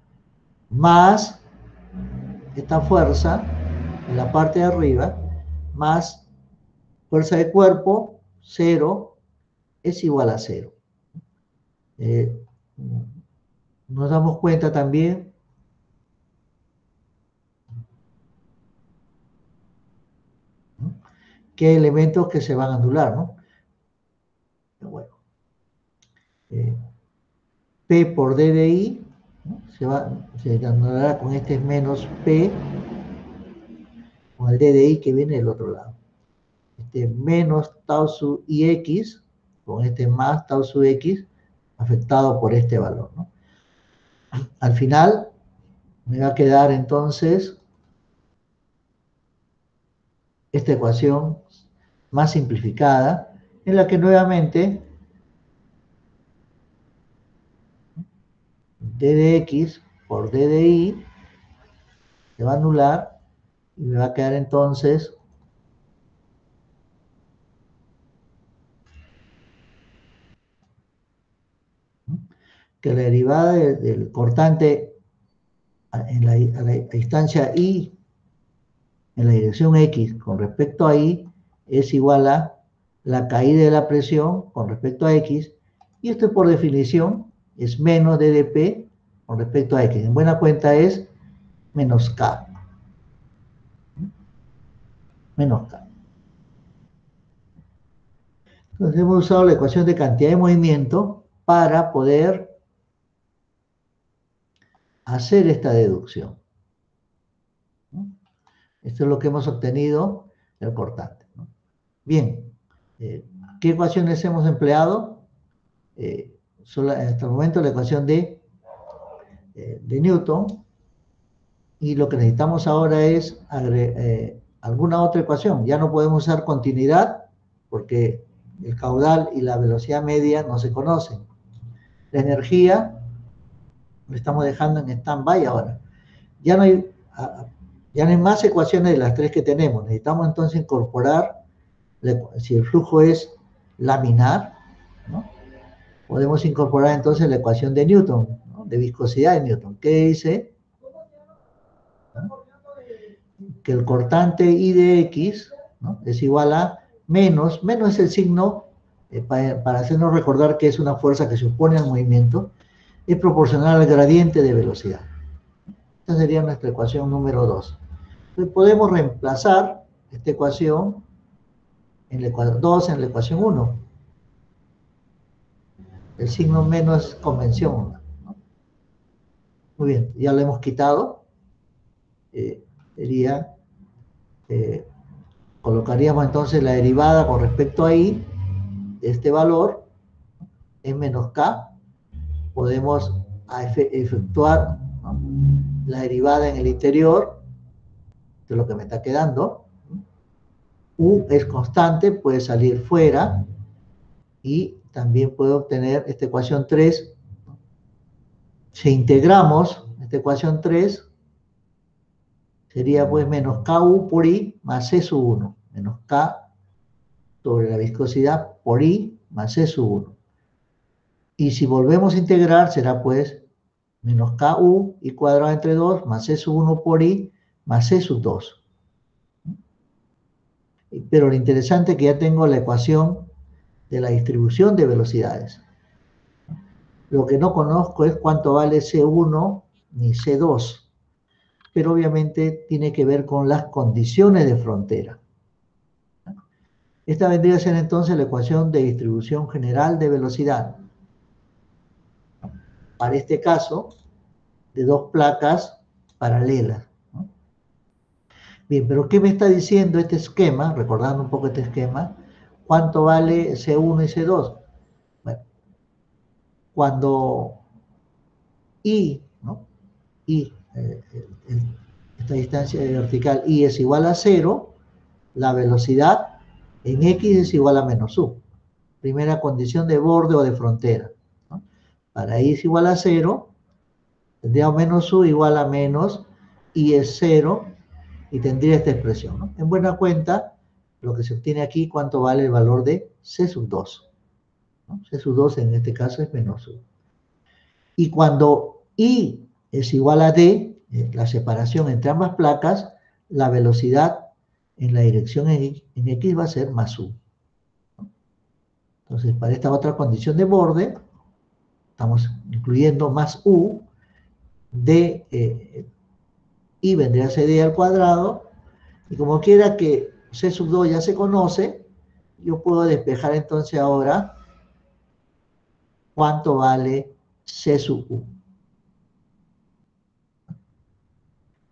Más esta fuerza en la parte de arriba, más fuerza de cuerpo, 0, es igual a 0. Nos damos cuenta también que hay elementos que se van a anular, ¿no? Bueno, P por D de I, ¿no? se anulará con este menos P, con el D de I que viene del otro lado. Este menos tau sub IX, con este más tau sub X, afectado por este valor, ¿no? Al final, me va a quedar entonces esta ecuación más simplificada, en la que nuevamente D de X por D de I se va a anular y me va a quedar entonces que la derivada del cortante a la distancia I en la dirección X con respecto a Y es igual a la caída de la presión con respecto a X, y esto por definición es menos DdP con respecto a X. En buena cuenta es menos K. Menos K. Entonces hemos usado la ecuación de cantidad de movimiento para poder hacer esta deducción. Esto es lo que hemos obtenido del cortante, ¿no? Bien, ¿qué ecuaciones hemos empleado? Hasta el momento la ecuación de Newton, y lo que necesitamos ahora es alguna otra ecuación. Ya no podemos usar continuidad porque el caudal y la velocidad media no se conocen. La energía lo estamos dejando en stand-by ahora. Ya no hay más ecuaciones de las tres que tenemos. Necesitamos entonces incorporar, si el flujo es laminar, ¿no? Podemos incorporar entonces la ecuación de Newton, ¿no? De viscosidad de Newton, que dice, ¿no?, que el cortante I de X, ¿no?, es igual a menos es el signo, para hacernos recordar que es una fuerza que se opone al movimiento, es proporcional al gradiente de velocidad. Esta sería nuestra ecuación número 2. Entonces podemos reemplazar esta ecuación en la ecuación 2 en la ecuación 1. El signo menos es convención, ¿no? Muy bien, ya lo hemos quitado. Colocaríamos entonces la derivada con respecto a I de este valor, es menos K. Podemos efectuar, ¿no?, la derivada en el interior de lo que me está quedando. U es constante, puede salir fuera, y también puedo obtener esta ecuación 3. Si integramos esta ecuación 3, sería pues menos KU por I más C sub 1, menos K sobre la viscosidad por I más C sub 1. Y si volvemos a integrar, será pues menos KU I cuadrado entre 2 más C sub 1 por I más C sub 2. Pero lo interesante es que ya tengo la ecuación de la distribución de velocidades. Lo que no conozco es cuánto vale C1 ni C2. Pero obviamente tiene que ver con las condiciones de frontera. Esta vendría a ser entonces la ecuación de distribución general de velocidad. Para este caso, de dos placas paralelas, ¿no? Bien, pero ¿qué me está diciendo este esquema? Recordando un poco este esquema, ¿cuánto vale C1 y C2? Bueno, cuando I, ¿no? I, esta distancia vertical I es igual a 0, la velocidad en X es igual a menos U. Primera condición de borde o de frontera, ¿no? Para I es igual a 0, tendría menos U igual a menos I es 0, y tendría esta expresión, ¿no? En buena cuenta, lo que se obtiene aquí, ¿cuánto vale el valor de C sub 2? ¿No? C sub 2 en este caso es menos U. Y cuando I es igual a D, la separación entre ambas placas, la velocidad en la dirección en X va a ser más U. ¿No? Entonces, para esta otra condición de borde, estamos incluyendo más U de I vendría a ser D al cuadrado, y como quiera que C sub 2 ya se conoce, yo puedo despejar entonces ahora cuánto vale C sub U.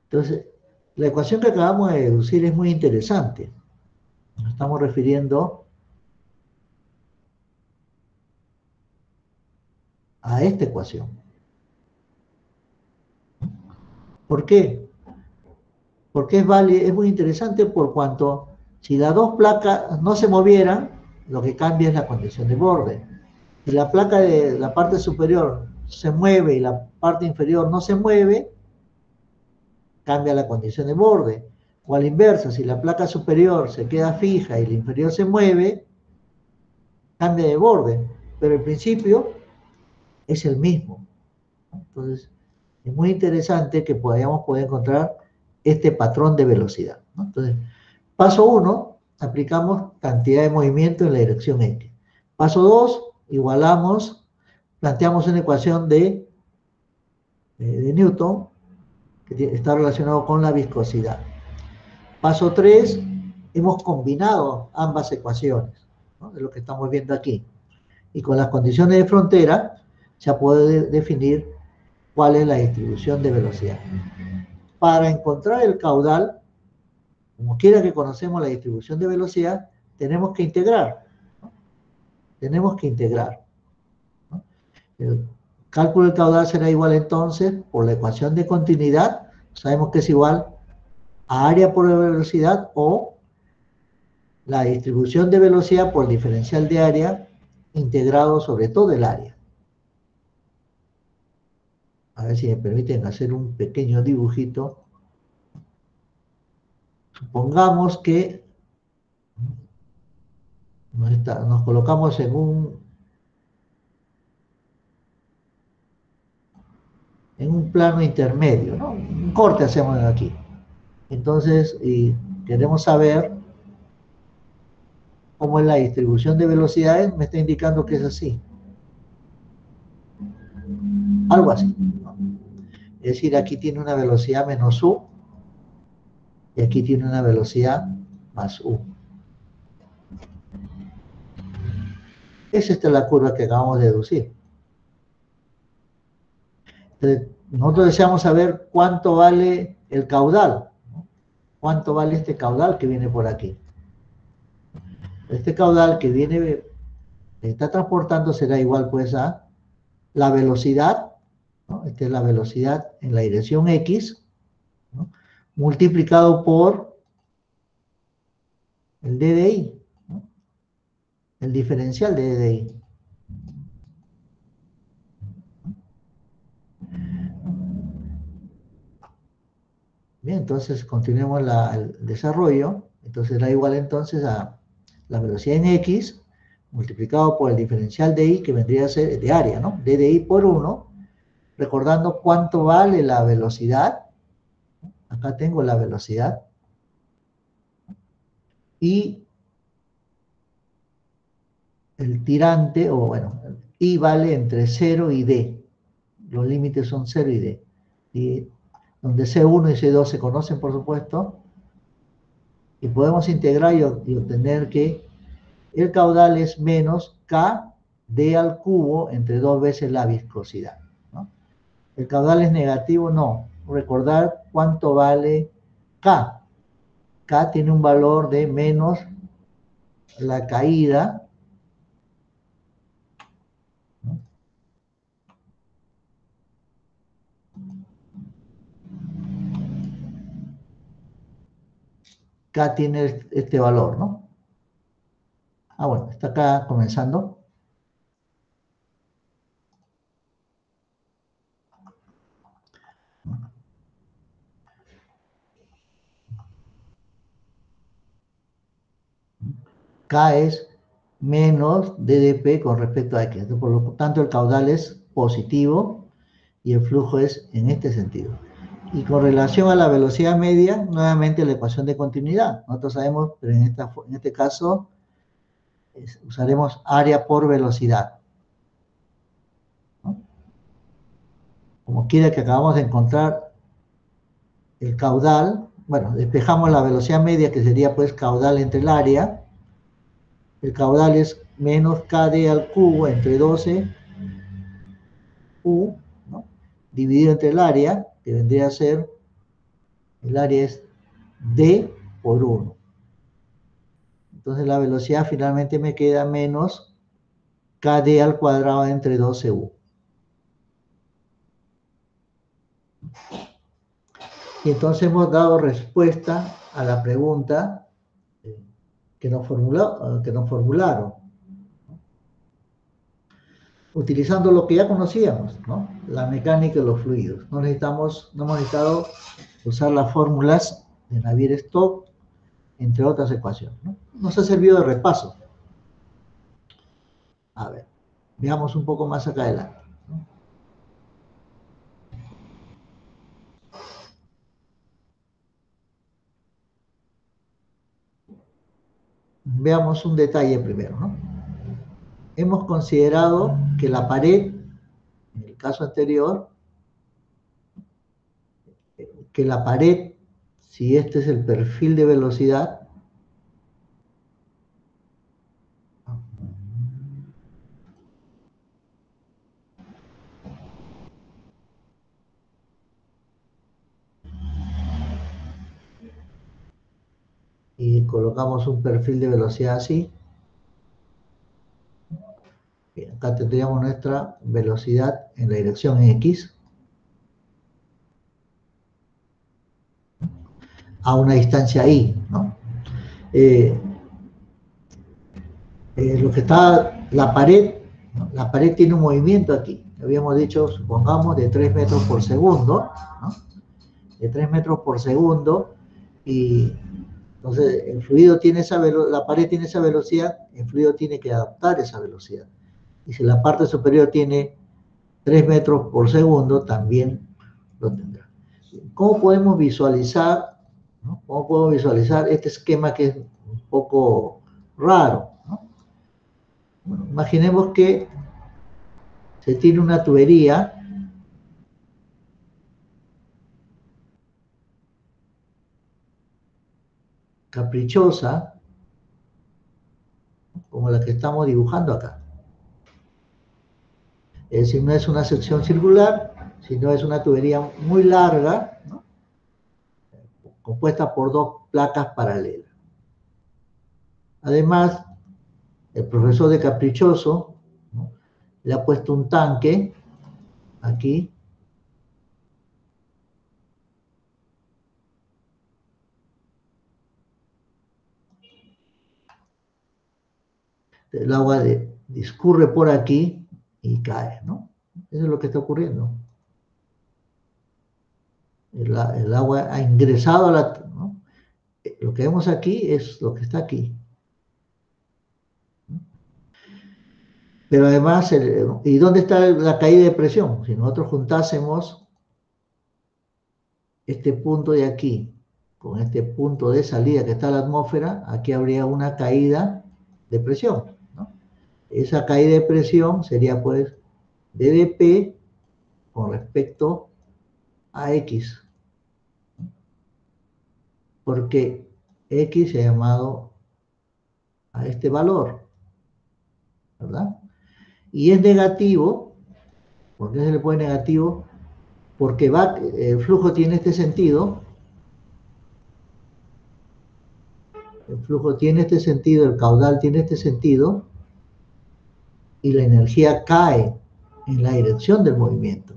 Entonces, la ecuación que acabamos de deducir es muy interesante. Nos estamos refiriendo a esta ecuación. ¿Por qué? Porque es muy interesante por cuanto si las dos placas no se movieran, lo que cambia es la condición de borde. Si la placa de la parte superior se mueve y la parte inferior no se mueve, cambia la condición de borde. O a la inversa, si la placa superior se queda fija y la inferior se mueve, cambia de borde. Pero el principio es el mismo. Entonces, es muy interesante que podamos poder encontrar este patrón de velocidad, ¿no? Entonces, paso 1, aplicamos cantidad de movimiento en la dirección X. Paso 2, igualamos, planteamos una ecuación de Newton, que está relacionado con la viscosidad. Paso 3, hemos combinado ambas ecuaciones, ¿no? De lo que estamos viendo aquí. Y con las condiciones de frontera, se puede definir cuál es la distribución de velocidad. Para encontrar el caudal, como quiera que conocemos la distribución de velocidad, tenemos que integrar, ¿no? Tenemos que integrar, ¿no? El cálculo del caudal será igual entonces, por la ecuación de continuidad, sabemos que es igual a área por velocidad o la distribución de velocidad por diferencial de área integrado sobre todo el área. A ver si me permiten hacer un pequeño dibujito. Supongamos que nos colocamos en un plano intermedio, ¿no? Un corte hacemos aquí. Entonces, queremos saber cómo es la distribución de velocidades, me está indicando que es así. Algo así, ¿no? Es decir, aquí tiene una velocidad menos U y aquí tiene una velocidad más U. Es esta la curva que acabamos de deducir. Entonces, nosotros deseamos saber cuánto vale el caudal, ¿no? ¿Cuánto vale este caudal que viene por aquí? Este caudal que viene, está transportando será igual pues a la velocidad, ¿no? Esta es la velocidad en la dirección X, ¿no? Multiplicado por el DDI, ¿no? El diferencial de DDI. Bien, entonces continuemos el desarrollo. Entonces da igual entonces a la velocidad en X multiplicado por el diferencial de I, que vendría a ser de área, ¿no? DDI por 1, recordando cuánto vale la velocidad. Acá tengo la velocidad. Y el tirante, o bueno, I vale entre 0 y D. Los límites son 0 y D. Y donde C1 y C2 se conocen, por supuesto, y podemos integrar y obtener que el caudal es menos KD al cubo entre 2 veces la viscosidad, ¿no? ¿El caudal es negativo? No. Recordar cuánto vale K. K tiene un valor de menos la caída, ¿no? K tiene este valor, ¿no? Ah, bueno, está acá comenzando. K es menos DDP con respecto a X. Por lo tanto, el caudal es positivo y el flujo es en este sentido. Y con relación a la velocidad media, nuevamente la ecuación de continuidad. Nosotros sabemos, pero en este caso usaremos área por velocidad, ¿no? Como quiera que acabamos de encontrar el caudal, bueno, despejamos la velocidad media, que sería pues caudal entre el área. El caudal es menos KD al cubo entre 12 U, ¿no? Dividido entre el área, que vendría a ser, el área es D por 1. Entonces la velocidad finalmente me queda menos KD al cuadrado entre 12U. Y entonces hemos dado respuesta a la pregunta que nos formularon, utilizando lo que ya conocíamos, ¿no? La mecánica de los fluidos. No hemos necesitado usar las fórmulas de Navier-Stokes, entre otras ecuaciones, ¿no? Nos ha servido de repaso. A ver, veamos un poco más acá adelante, ¿no? Veamos un detalle primero, ¿no? Hemos considerado que la pared, en el caso anterior, que la pared, si este es el perfil de velocidad, y colocamos un perfil de velocidad así, bien, acá tendríamos nuestra velocidad en la dirección X a una distancia Y, ¿no? Lo que está, la pared, ¿no? La pared tiene un movimiento aquí, habíamos dicho, supongamos, de 3 metros por segundo, ¿no? De 3 metros por segundo, y entonces el fluido tiene la pared tiene esa velocidad, el fluido tiene que adaptar esa velocidad. Y si la parte superior tiene 3 metros por segundo, también lo tendrá. ¿Cómo podemos visualizar, ¿no? ¿Cómo podemos visualizar este esquema que es un poco raro, ¿no? Bueno, imaginemos que se tiene una tubería caprichosa, como la que estamos dibujando acá. Es decir, no es una sección circular, sino es una tubería muy larga, ¿no? Compuesta por 2 placas paralelas. Además, el profesor de caprichoso, ¿no?, le ha puesto un tanque aquí, el agua discurre por aquí y cae, ¿no? Eso es lo que está ocurriendo. El agua ha ingresado a la, ¿no? Lo que vemos aquí es lo que está aquí. Pero además, ¿y dónde está la caída de presión? Si nosotros juntásemos este punto de aquí con este punto de salida que está en la atmósfera, aquí habría una caída de presión, ¿no? Esa caída de presión sería pues DDP con respecto a X, porque X se ha llamado a este valor, ¿verdad? Y es negativo. ¿Por qué se le pone negativo? Porque el flujo tiene este sentido, El flujo tiene este sentido, el caudal tiene este sentido, y la energía cae en la dirección del movimiento.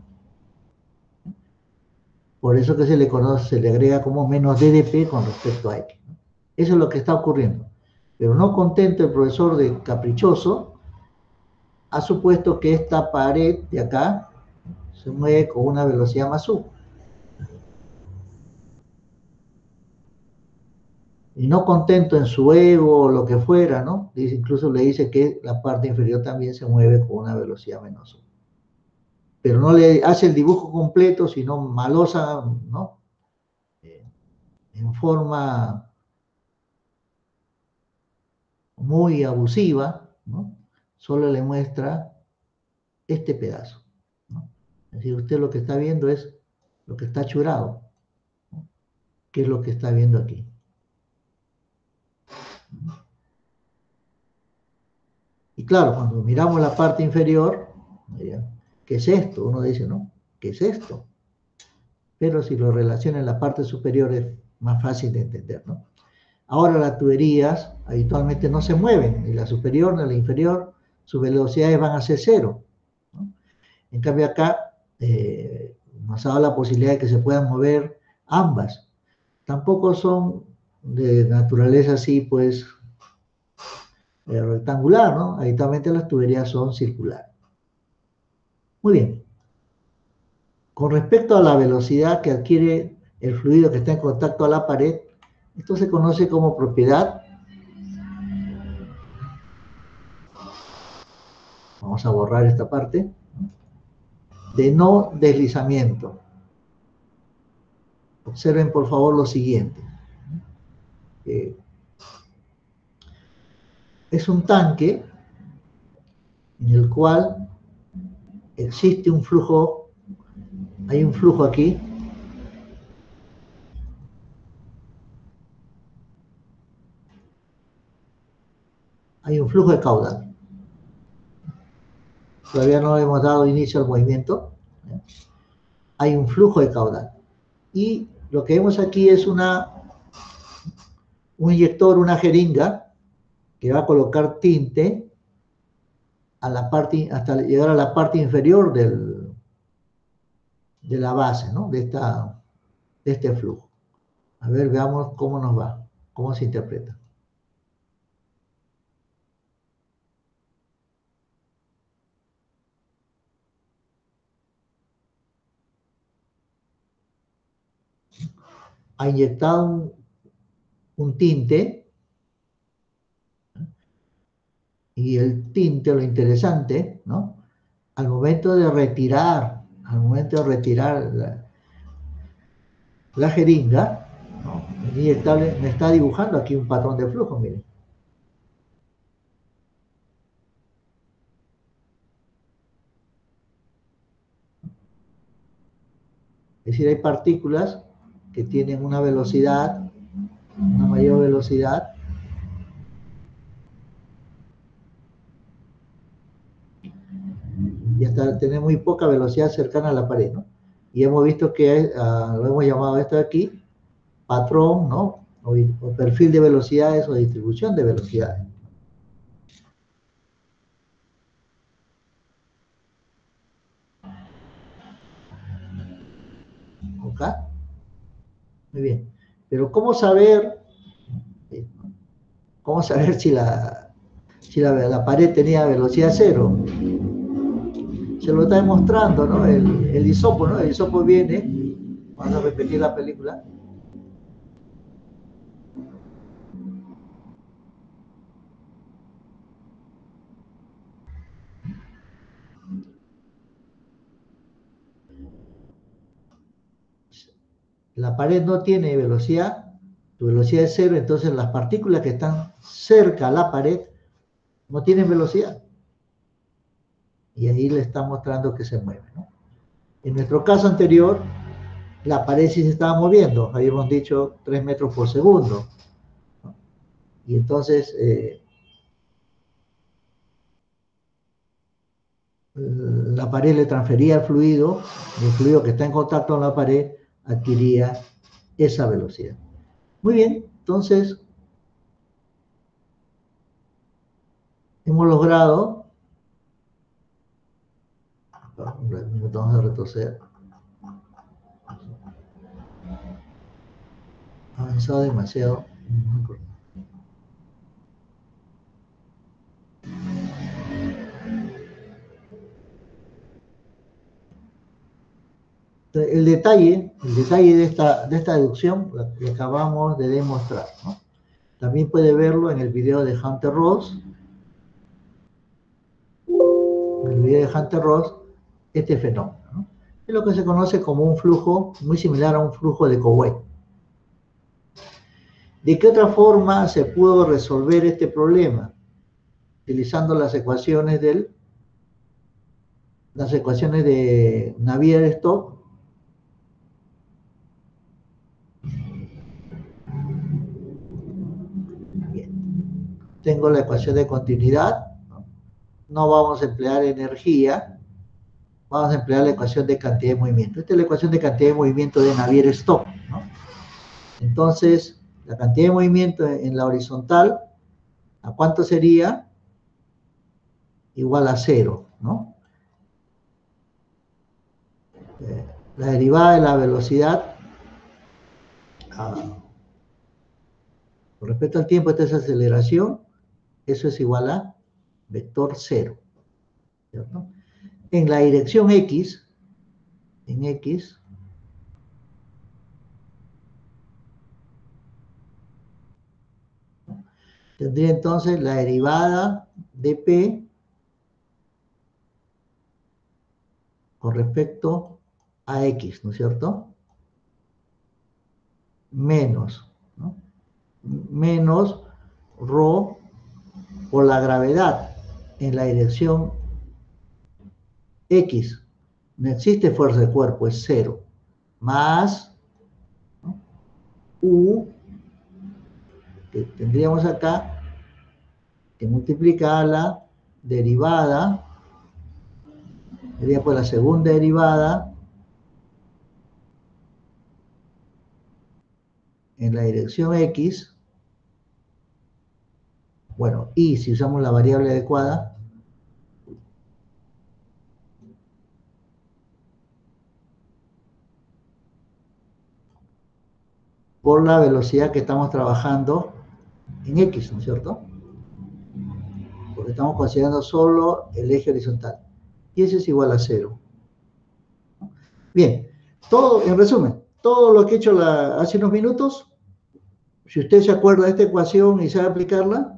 Por eso que se le conoce, se le agrega como menos DDP con respecto a X. Eso es lo que está ocurriendo. Pero no contento el profesor de caprichoso, ha supuesto que esta pared de acá se mueve con una velocidad más U. Y no contento en su ego o lo que fuera, ¿no? Incluso le dice que la parte inferior también se mueve con una velocidad menos U. Pero no le hace el dibujo completo, sino malosa, ¿no? En forma muy abusiva, ¿no? Solo le muestra este pedazo, ¿no? Es decir, usted lo que está viendo es lo que está churado, ¿no? ¿Qué es lo que está viendo aquí? Y claro, cuando miramos la parte inferior, ¿qué es esto? Uno dice, ¿no? ¿Qué es esto? Pero si lo relaciona en la parte superior es más fácil de entender, ¿no? Ahora las tuberías habitualmente no se mueven, ni la superior ni la inferior, sus velocidades van a ser cero, ¿no? En cambio acá nos ha dado la posibilidad de que se puedan mover ambas. Tampoco son de naturaleza así, pues, rectangular, ¿no? Habitualmente las tuberías son circulares. Muy bien. Con respecto a la velocidad que adquiere el fluido que está en contacto a la pared, esto se conoce como propiedad. Vamos a borrar esta parte. De no deslizamiento. Observen por favor lo siguiente. Es un tanque en el cual existe un flujo, hay un flujo aquí, hay un flujo de caudal. Todavía no le hemos dado inicio al movimiento. Hay un flujo de caudal. Y lo que vemos aquí es un inyector, una jeringa, que va a colocar tinte a la parte, hasta llegar a la parte inferior de la base, ¿no? de este flujo. A ver, veamos cómo nos va, cómo se interpreta. Ha inyectado un tinte, y el tinte, lo interesante, ¿no? Al momento de retirar la jeringa, ¿no? El inyectable me está dibujando aquí un patrón de flujo, miren. Es decir, hay partículas que tienen una velocidad, una mayor velocidad, y hasta tener muy poca velocidad cercana a la pared, ¿no? Y hemos visto que lo hemos llamado esto de aquí, patrón, ¿no? O perfil de velocidades o distribución de velocidades. ¿Ok? Muy bien. Pero ¿cómo saber si la pared tenía velocidad cero? Se lo está demostrando, ¿no? El hisopo, ¿no? El hisopo viene, vamos a repetir la película. La pared no tiene velocidad, tu velocidad es cero, entonces las partículas que están cerca a la pared no tienen velocidad. Y ahí le está mostrando que se mueve, ¿no? En nuestro caso anterior, la pared sí se estaba moviendo, habíamos dicho 3 metros por segundo, ¿no? Y entonces la pared le transfería el fluido que está en contacto con la pared adquiría esa velocidad. Muy bien, entonces hemos logrado, un minuto, vamos a retroceder, ha avanzado demasiado. El detalle de esta deducción que acabamos de demostrar, ¿no? También puede verlo en el video de Hunter Ross. En el video de Hunter Ross, este fenómeno, ¿no? Es lo que se conoce como un flujo muy similar a un flujo de Coué. ¿De qué otra forma se pudo resolver este problema? Utilizando las ecuaciones de Navier-Stokes. Tengo la ecuación de continuidad, no vamos a emplear energía, vamos a emplear la ecuación de cantidad de movimiento. Esta es la ecuación de cantidad de movimiento de Navier-Stokes, ¿no? Entonces, la cantidad de movimiento en la horizontal, ¿a cuánto sería? Igual a 0, ¿no? La derivada de la velocidad, con respecto al tiempo, esta es aceleración, eso es igual a vector 0, ¿cierto? En la dirección X, tendría entonces la derivada de P con respecto a X, ¿no es cierto? Menos, ¿no? Menos ρ por la gravedad en la dirección X. No existe fuerza de cuerpo, es 0. Más, ¿no?, U, que tendríamos acá que multiplicar la derivada, sería por la segunda derivada en la dirección X. Bueno, y si usamos la variable adecuada, por la velocidad que estamos trabajando en X, ¿no es cierto? Porque estamos considerando solo el eje horizontal. Y ese es igual a 0. Bien, todo, en resumen, todo lo que he hecho hace unos minutos, si usted se acuerda de esta ecuación y sabe aplicarla,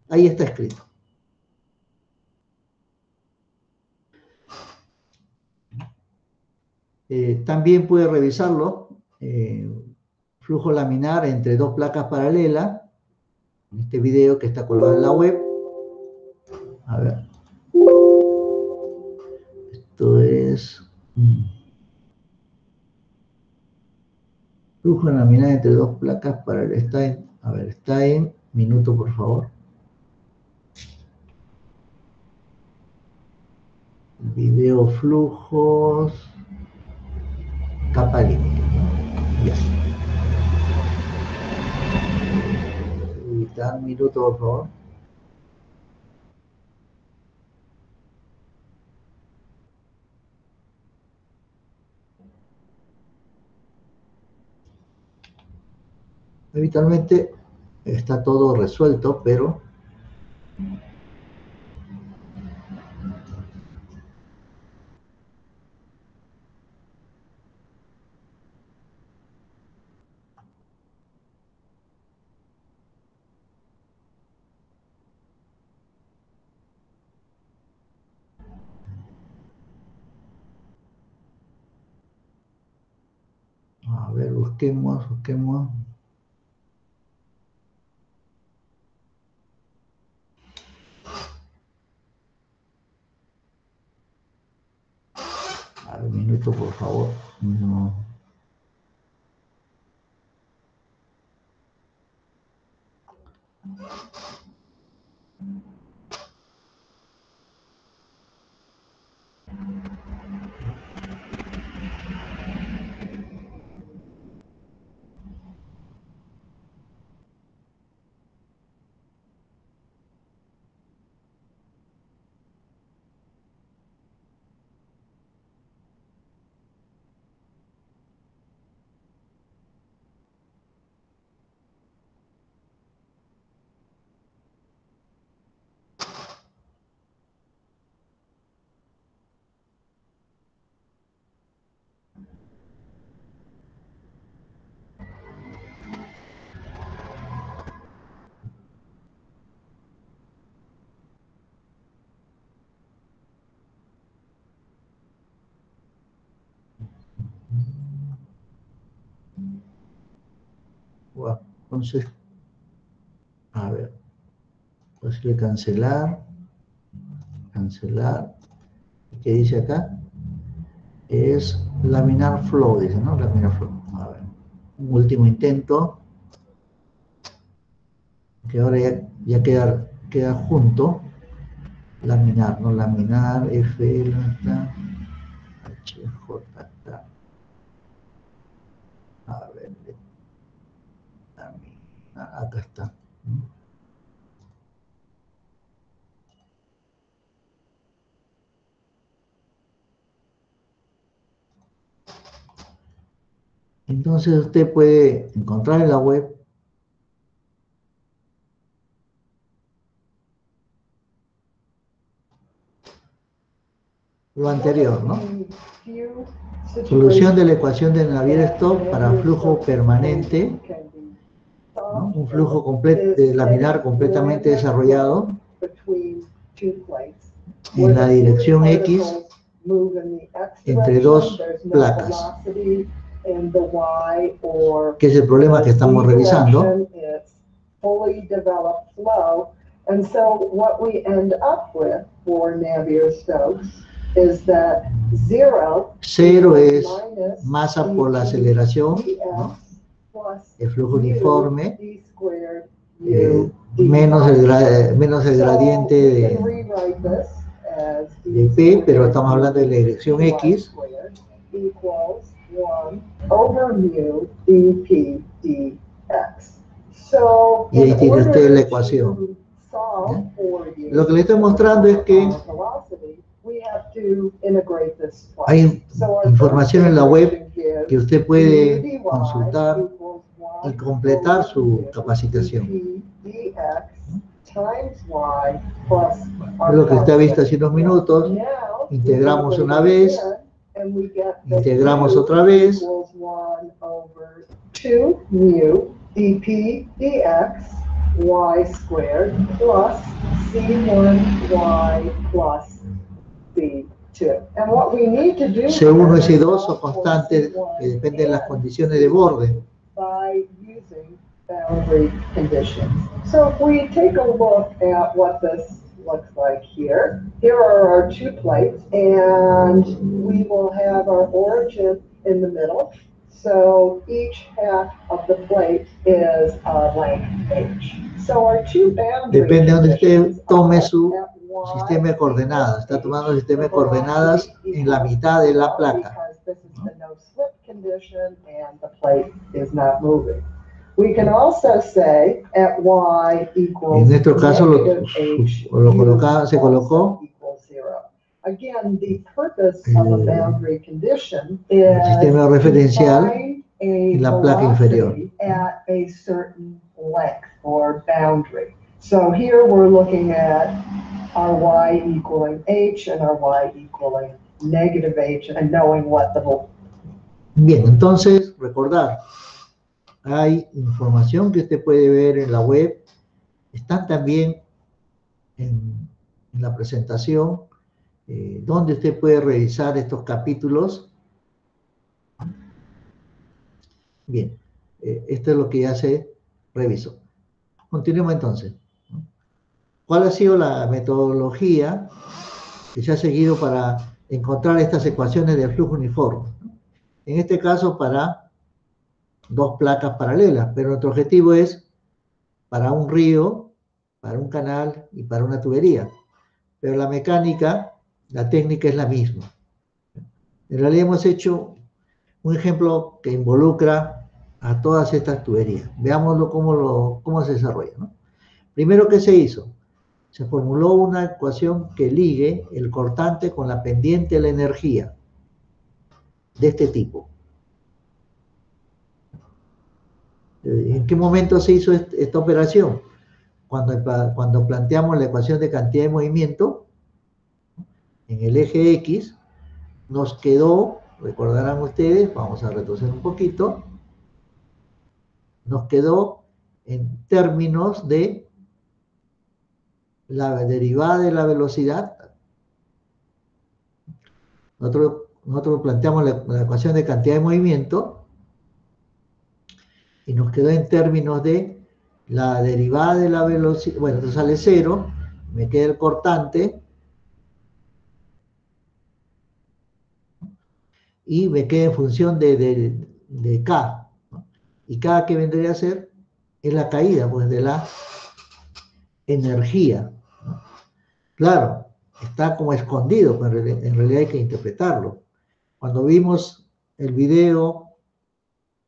ahí está escrito. También puede revisarlo, flujo laminar entre dos placas paralelas, en este video que está colgado en la web. A ver. Esto es flujo laminar entre dos placas paralelas. Está en minuto, por favor. Video flujos, capa límite. Ya. Un minuto, por favor. Habitualmente está todo resuelto, pero a ver, busquemos. A ver, un minuto, por favor. No. Entonces, a ver, posible cancelar, cancelar. ¿Qué dice acá? Es laminar flow, dice, ¿no? Laminar flow. A ver, un último intento. Que ahora ya queda junto. Laminar, ¿no? Laminar, F, está, HJ, está. A ver, laminar, acá está. Entonces usted puede encontrar en la web lo anterior, ¿no? Solución de la ecuación de Navier-Stokes para flujo permanente, ¿no? Un flujo de laminar completamente desarrollado en la dirección X entre dos placas, que es el problema que estamos revisando. And so what we end up with for Navier-Stokes is that Cero es masa por la aceleración, ¿no? El flujo uniforme, menos el gradiente de P, pero estamos hablando de la dirección X. Y ahí tiene usted la ecuación. Lo que le estoy mostrando es que hay información en la web que usted puede consultar y completar su capacitación. Lo que usted ha visto hace unos minutos, integramos una vez, integramos otra vez, y squared plus C1y plus C2. And what we need to do C1 y C2 son constantes que dependen de las condiciones de borde. By using boundary conditions. So if we take a look at what this looks like here, here are our two plates, and we will have our origin in the middle. So each half of the plate is length h. So our two boundaries. Depende de donde usted tome su sistema de coordenadas. Está tomando el sistema de coordenadas en la mitad de la placa. We can also say at y equals en nuestro caso se colocó Again, the purpose of a boundary condition is sistema referencial en la placa inferior. At a certain length or boundary. So here we're looking at our y equaling h and our y equaling negative h and knowing what the whole. Bien, entonces recordar, hay información que usted puede ver en la web, están también en la presentación, donde usted puede revisar estos capítulos. Bien, esto es lo que ya se revisó. Continuemos entonces. ¿Cuál ha sido la metodología que se ha seguido para encontrar estas ecuaciones del flujo uniforme? En este caso para dos placas paralelas, pero nuestro objetivo es para un río, para un canal y para una tubería. Pero la mecánica, la técnica es la misma. En realidad hemos hecho un ejemplo que involucra a todas estas tuberías. Veámoslo cómo se desarrolla, ¿no? Primero, ¿qué se hizo? Se formuló una ecuación que ligue el cortante con la pendiente de la energía de este tipo. ¿En qué momento se hizo esta operación? Cuando planteamos la ecuación de cantidad de movimiento en el eje X, nos quedó, recordarán ustedes, vamos a retroceder un poquito, nos quedó en términos de la derivada de la velocidad. Nosotros planteamos la ecuación de cantidad de movimiento Y nos quedó en términos de la derivada de la velocidad. Bueno, entonces sale 0, me queda el cortante, y me queda en función de K, ¿no? Y K, ¿qué vendría a ser? Es la caída, pues, de la energía, ¿no? Claro, está como escondido, pero en realidad hay que interpretarlo. Cuando vimos el video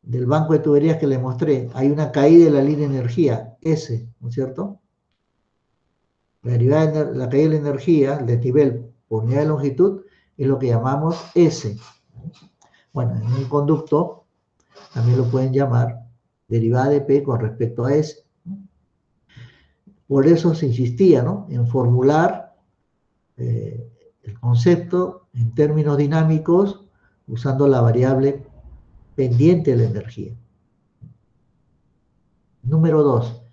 del banco de tuberías que le mostré, hay una caída de la línea de energía, S, ¿no es cierto? La caída de la energía, el desnivel por unidad de longitud, es lo que llamamos S. Bueno, en un conducto también lo pueden llamar derivada de P con respecto a S. Por eso se insistía, ¿no?, en formular el concepto en términos dinámicos usando la variable pendiente de la energía. Número 2.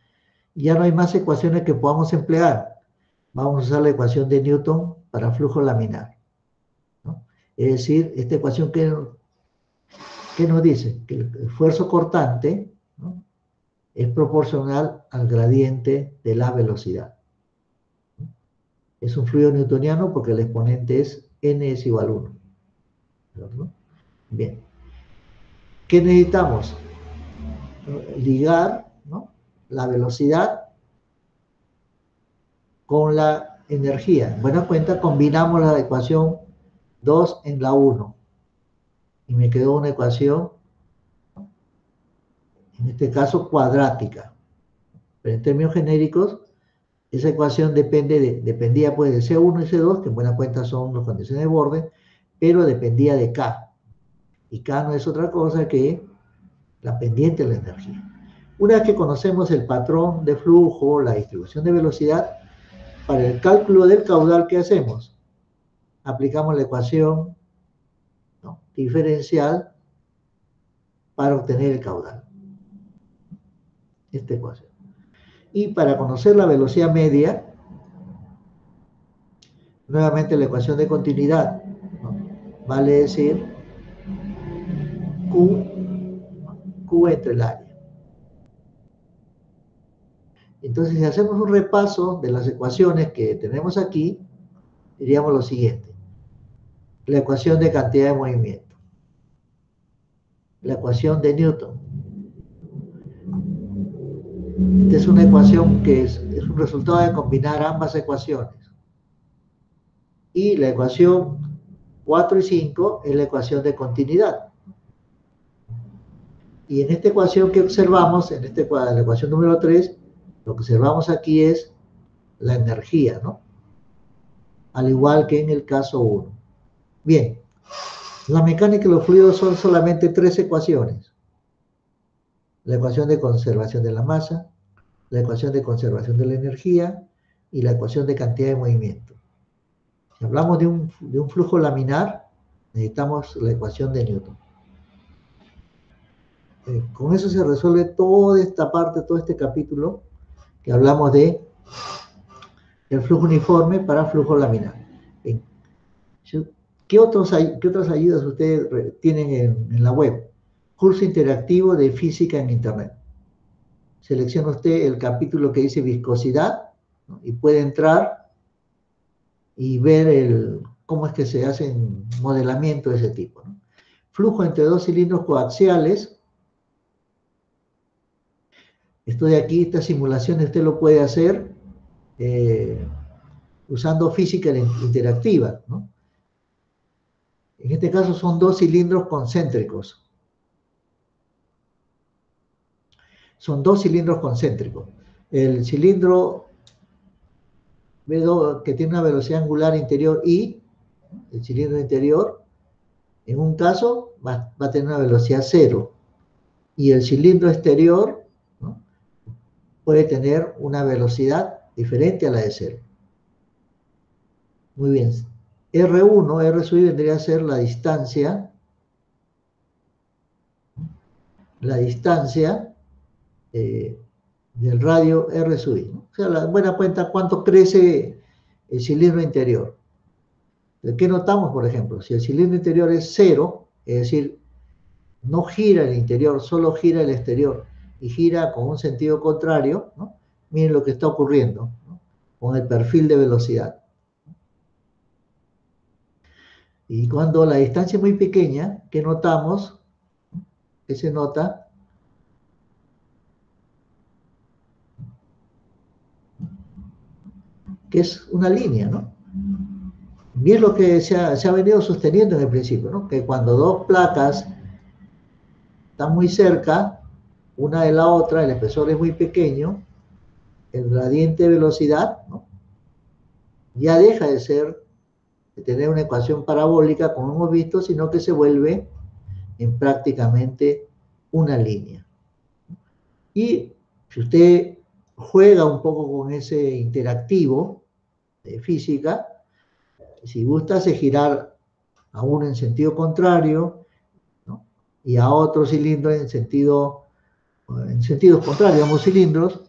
Ya no hay más ecuaciones que podamos emplear. Vamos a usar la ecuación de Newton para flujo laminar, ¿no? Es decir, esta ecuación que nos dice que el esfuerzo cortante, ¿no?, es proporcional al gradiente de la velocidad. Es un fluido newtoniano porque el exponente es n es igual a 1. ¿No? Bien. ¿Qué necesitamos? Ligar, ¿no?, la velocidad con la energía. En buena cuenta, combinamos la ecuación 2 en la 1. Y me quedó una ecuación, en este caso cuadrática. Pero en términos genéricos, esa ecuación dependía pues de C1 y C2, que en buena cuenta son las condiciones de borde, pero dependía de K. Y K no es otra cosa que la pendiente de la energía. Una vez que conocemos el patrón de flujo, la distribución de velocidad, para el cálculo del caudal, ¿qué hacemos? Aplicamos la ecuación, ¿no?, diferencial para obtener el caudal. Esta ecuación. Y para conocer la velocidad media, nuevamente la ecuación de continuidad, ¿no?, vale decir Q entre el área. Entonces, si hacemos un repaso de las ecuaciones que tenemos aquí, diríamos lo siguiente. La ecuación de cantidad de movimiento. La ecuación de Newton. Esta es una ecuación que es un resultado de combinar ambas ecuaciones. Y la ecuación 4 y 5 es la ecuación de continuidad. Y en esta ecuación que observamos, en la ecuación número 3, lo que observamos aquí es la energía, ¿no?, al igual que en el caso 1. Bien, la mecánica de los fluidos son solamente 3 ecuaciones. La ecuación de conservación de la masa, la ecuación de conservación de la energía y la ecuación de cantidad de movimiento. Si hablamos de un flujo laminar, necesitamos la ecuación de Newton. Con eso se resuelve toda esta parte, todo este capítulo que hablamos de el flujo uniforme para flujo laminar. Bien. ¿Qué otras ayudas ustedes tienen en la web? Curso interactivo de física en internet. Selecciona usted el capítulo que dice viscosidad, ¿no?, y puede entrar y ver cómo es que se hacen modelamiento de ese tipo, ¿no? Flujo entre dos cilindros coaxiales. Esto de aquí, estas simulaciones usted lo puede hacer usando física interactiva, ¿no? En este caso son dos cilindros concéntricos. Son dos cilindros concéntricos. El cilindro que tiene una velocidad angular interior I, el cilindro interior, en un caso va a tener una velocidad 0. Y el cilindro exterior, ¿no?, puede tener una velocidad diferente a la de 0. Muy bien. R1, R sub I vendría a ser la distancia del radio R sub I, ¿no? O sea, la buena cuenta cuánto crece el cilindro interior. ¿Qué notamos, por ejemplo? Si el cilindro interior es 0, es decir, no gira el interior, solo gira el exterior. y gira con un sentido contrario, ¿no? Miren lo que está ocurriendo, ¿no? Con el perfil de velocidad. Y cuando la distancia es muy pequeña, ¿qué notamos? ¿Qué se nota? Que es una línea, ¿no? Bien lo que se ha venido sosteniendo en el principio, ¿no? Que cuando dos placas están muy cerca, una de la otra, el espesor es muy pequeño, el gradiente de velocidad, ¿no? Ya deja de tener una ecuación parabólica, como hemos visto, sino que se vuelve en prácticamente una línea. Y si usted juega un poco con ese interactivo de física, si gusta hace girar a uno en sentido contrario, ¿no? Y a otro cilindro en sentidos contrarios, ambos cilindros,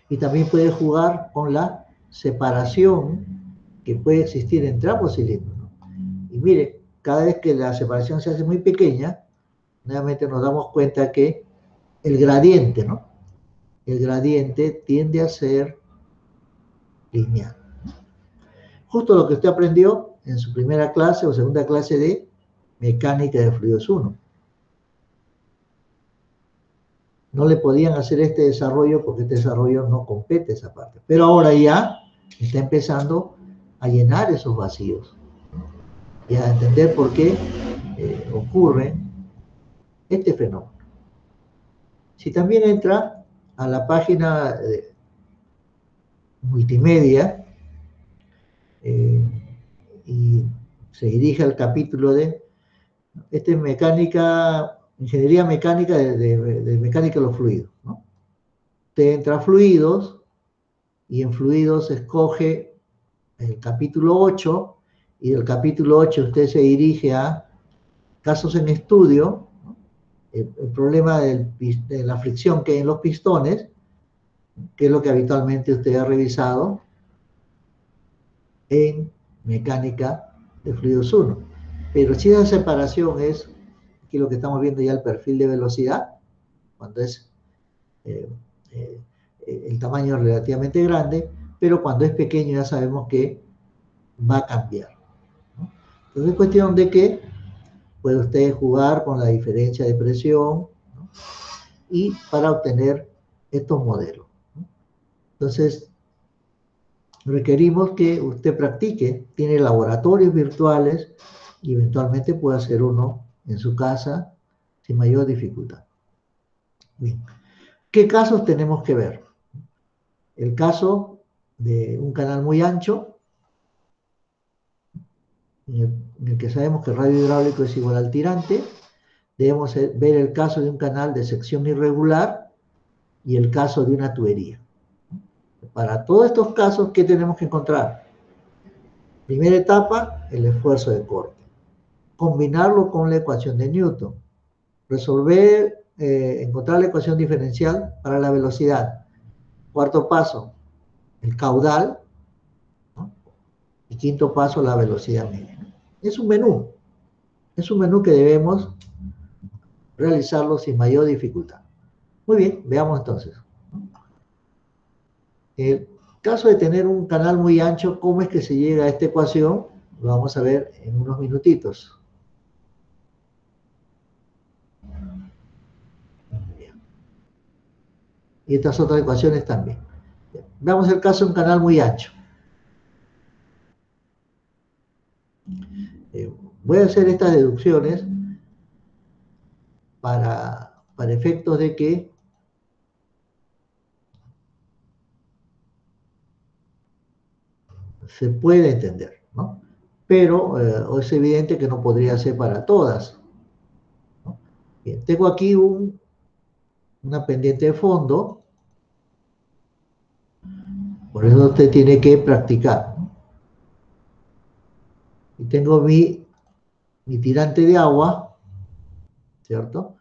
y también puede jugar con la separación que puede existir entre ambos cilindros, ¿no? Y mire, cada vez que la separación se hace muy pequeña, nuevamente nos damos cuenta que el gradiente, ¿no? El gradiente tiende a ser lineal. Justo lo que usted aprendió en su primera clase o segunda clase de mecánica de fluidos 1. No le podían hacer este desarrollo porque este desarrollo no compete esa parte. Pero ahora ya está empezando a llenar esos vacíos y a entender por qué ocurre este fenómeno. Si también entra a la página de multimedia y se dirige al capítulo de ingeniería mecánica de mecánica de los fluidos, ¿no? Usted entra a fluidos y en fluidos escoge el capítulo 8 y del capítulo 8 usted se dirige a casos en estudio, ¿no? El problema de la fricción que hay en los pistones, que es lo que habitualmente usted ha revisado en mecánica de fluidos 1. Pero si esa separación es, aquí lo que estamos viendo ya el perfil de velocidad, cuando es el tamaño relativamente grande, pero cuando es pequeño ya sabemos que va a cambiar, ¿no? Entonces es cuestión de que puede usted jugar con la diferencia de presión, ¿no? Y para obtener estos modelos, ¿no? Entonces requerimos que usted practique, tiene laboratorios virtuales y eventualmente puede hacer uno en su casa sin mayor dificultad. Bien. ¿Qué casos tenemos que ver? El caso de un canal muy ancho, en el que sabemos que el radio hidráulico es igual al tirante. Debemos ver el caso de un canal de sección irregular y el caso de una tubería. Para todos estos casos, ¿qué tenemos que encontrar? Primera etapa, el esfuerzo de corte. Combinarlo con la ecuación de Newton. Resolver, encontrar la ecuación diferencial para la velocidad. Cuarto paso, el caudal, ¿no? Y quinto paso, la velocidad media. Es un menú que debemos realizarlo sin mayor dificultad. Muy bien, veamos entonces. En el caso de tener un canal muy ancho, ¿cómo es que se llega a esta ecuación? Lo vamos a ver en unos minutitos. Y estas otras ecuaciones también. Veamos el caso de un canal muy ancho. Voy a hacer estas deducciones para efectos de que se puede entender, ¿no? Pero es evidente que no podría ser para todas, ¿no? Bien, tengo aquí una pendiente de fondo, por eso usted tiene que practicar, ¿no? Y tengo mi tirante de agua, ¿cierto?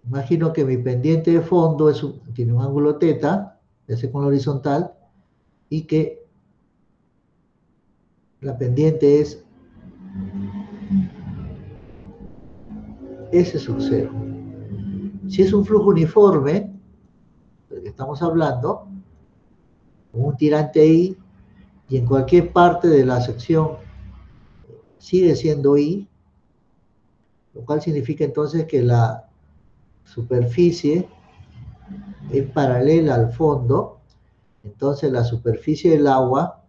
Imagino que mi pendiente de fondo tiene un ángulo θ, ese con la horizontal, y que la pendiente es S sub 0. Si es un flujo uniforme, del que estamos hablando, con un tirante I, y en cualquier parte de la sección sigue siendo I, lo cual significa entonces que la superficie es paralela al fondo, entonces la superficie del agua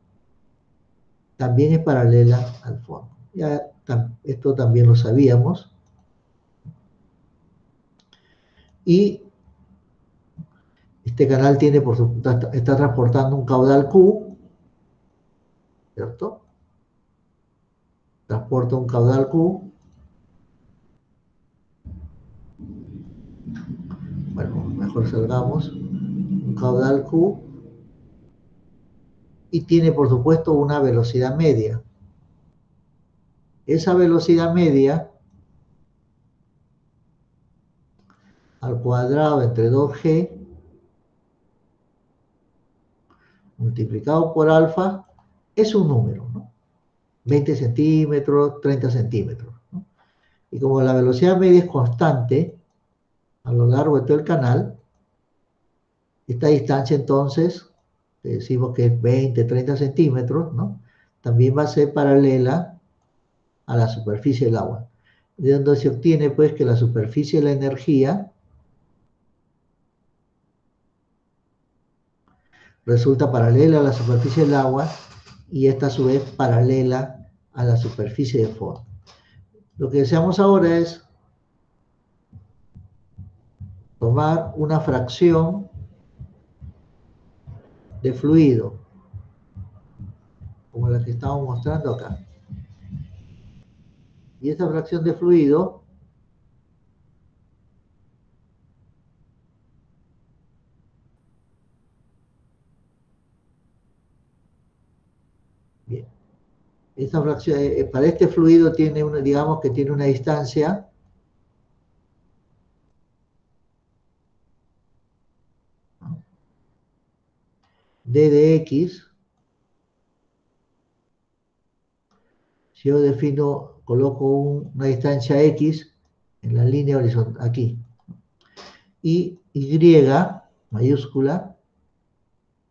también es paralela al fondo. Ya esto también lo sabíamos. Y este canal tiene, está transportando un caudal Q, ¿cierto? Transporta un caudal Q. Bueno, mejor salgamos. Un caudal Q. Y tiene, por supuesto, una velocidad media. Esa velocidad media al cuadrado entre 2G multiplicado por alfa es un número, ¿no? 20 centímetros, 30 centímetros, ¿no? Y como la velocidad media es constante a lo largo de todo el canal, esta distancia entonces, decimos que es 20, 30 centímetros, ¿no? También va a ser paralela a la superficie del agua. De donde se obtiene pues que la superficie de la energía resulta paralela a la superficie del agua y esta a su vez paralela a la superficie de fondo. Lo que deseamos ahora es tomar una fracción de fluido, como la que estamos mostrando acá. Y esta fracción de fluido bien, esta fracción, para este fluido tiene una, digamos que tiene una distancia d de x. Si yo defino, coloco una distancia x en la línea horizontal, aquí, y y mayúscula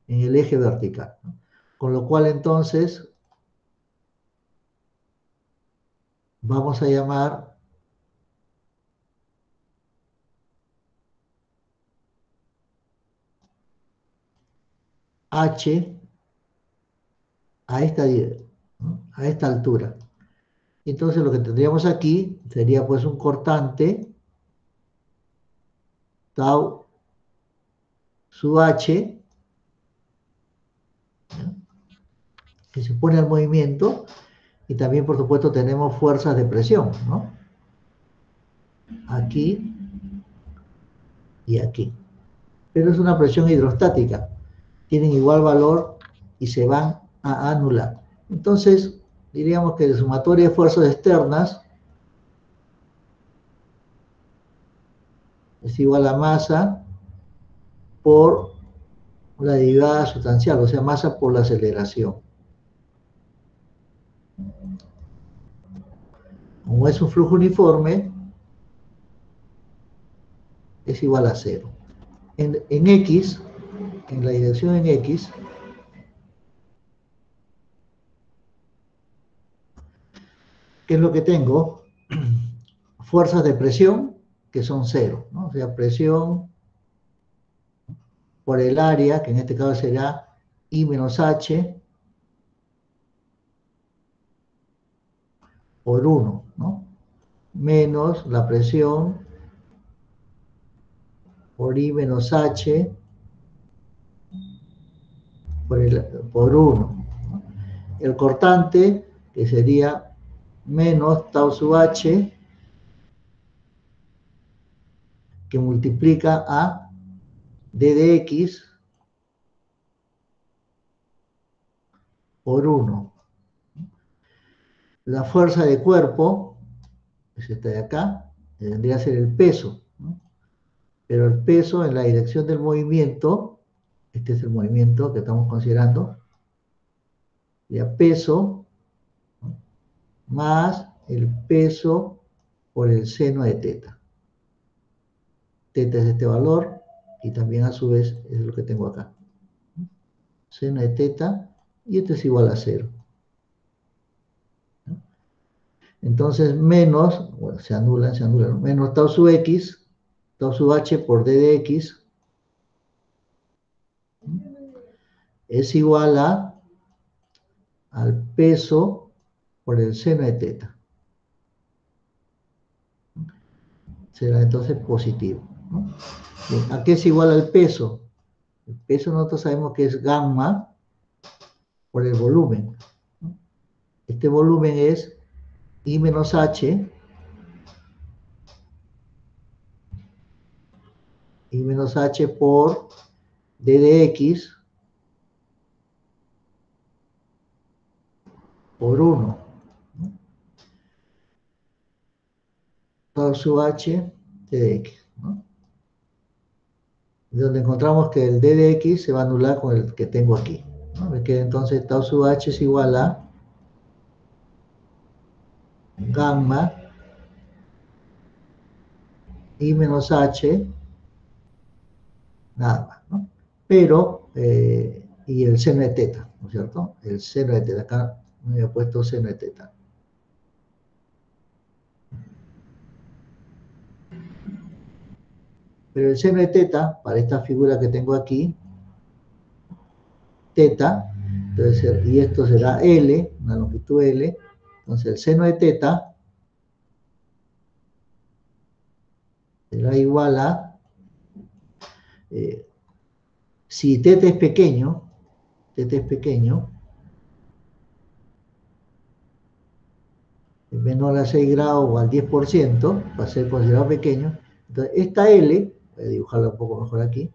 en el eje vertical, ¿no? Con lo cual entonces vamos a llamar h a esta altura. Entonces lo que tendríamos aquí sería pues un cortante tau sub h, que se pone al movimiento, y también por supuesto tenemos fuerzas de presión, ¿no? Aquí y aquí. Pero es una presión hidrostática. Tienen igual valor y se van a anular. Entonces, diríamos que la sumatoria de fuerzas externas es igual a masa por la derivada sustancial, o sea, masa por la aceleración. Como es un flujo uniforme, es igual a 0. En X, en la dirección en X, ¿qué es lo que tengo? Fuerzas de presión, que son 0, ¿no? O sea, presión por el área, que en este caso será I menos H, por 1, ¿no? Menos la presión por I menos H por 1. ¿No? El cortante, que sería menos tau sub H, que multiplica a d de x por 1. La fuerza de cuerpo, es esta de acá, que vendría a ser el peso, ¿no? Pero el peso en la dirección del movimiento, este es el movimiento que estamos considerando, sería peso, ¿no?, más el peso por el seno de teta. teta es este valor, y también a su vez es lo que tengo acá. Seno de teta, y esto es igual a 0. Entonces, menos, bueno, se anulan, ¿no? Menos tau sub x, tau sub h por d de x, es igual al peso por el seno de teta. Será entonces positivo, ¿no? Bien, ¿a qué es igual al peso? El peso nosotros sabemos que es gamma por el volumen, ¿no? Este volumen es I menos H, por D de X por 1. Tau sub H D de X, ¿no? Donde encontramos que el D de X se va a anular con el que tengo aquí, ¿no? Me queda entonces tau sub H es igual a gamma I menos H, nada más, ¿no? Pero, y el seno de teta, ¿no es cierto? El seno de teta, acá me había puesto seno de teta. Pero el seno de teta, para esta figura que tengo aquí, teta, entonces, y esto será L, una longitud L, entonces el seno de teta será igual a, si teta es pequeño, menor a 6 grados o al 10%, va a ser considerado pequeño. Entonces, esta L, voy a dibujarla un poco mejor aquí,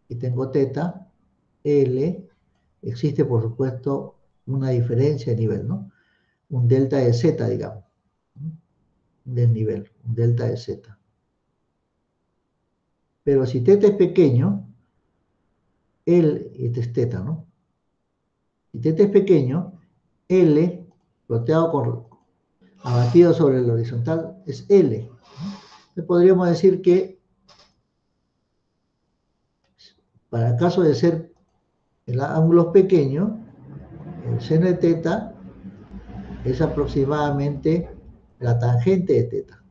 y tengo teta, L, existe por supuesto una diferencia de nivel, ¿no? Un delta de Z, digamos, un desnivel, un delta de Z. Pero si teta es pequeño, este es teta, ¿no? Si teta es pequeño, L, ploteado abatido sobre el horizontal, es L. Entonces podríamos decir que, para el caso de ser el ángulo pequeño, el seno de teta es aproximadamente la tangente de teta.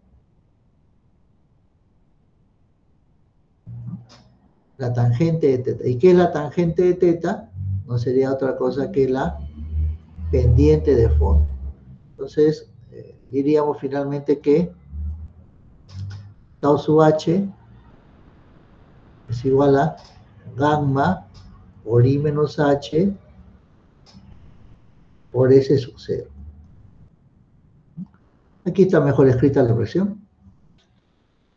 La tangente de teta. ¿Y qué es la tangente de teta? No sería otra cosa que la pendiente de fondo. Entonces, diríamos finalmente que tau sub h es igual a gamma por I menos H por S sub 0. Aquí está mejor escrita la expresión.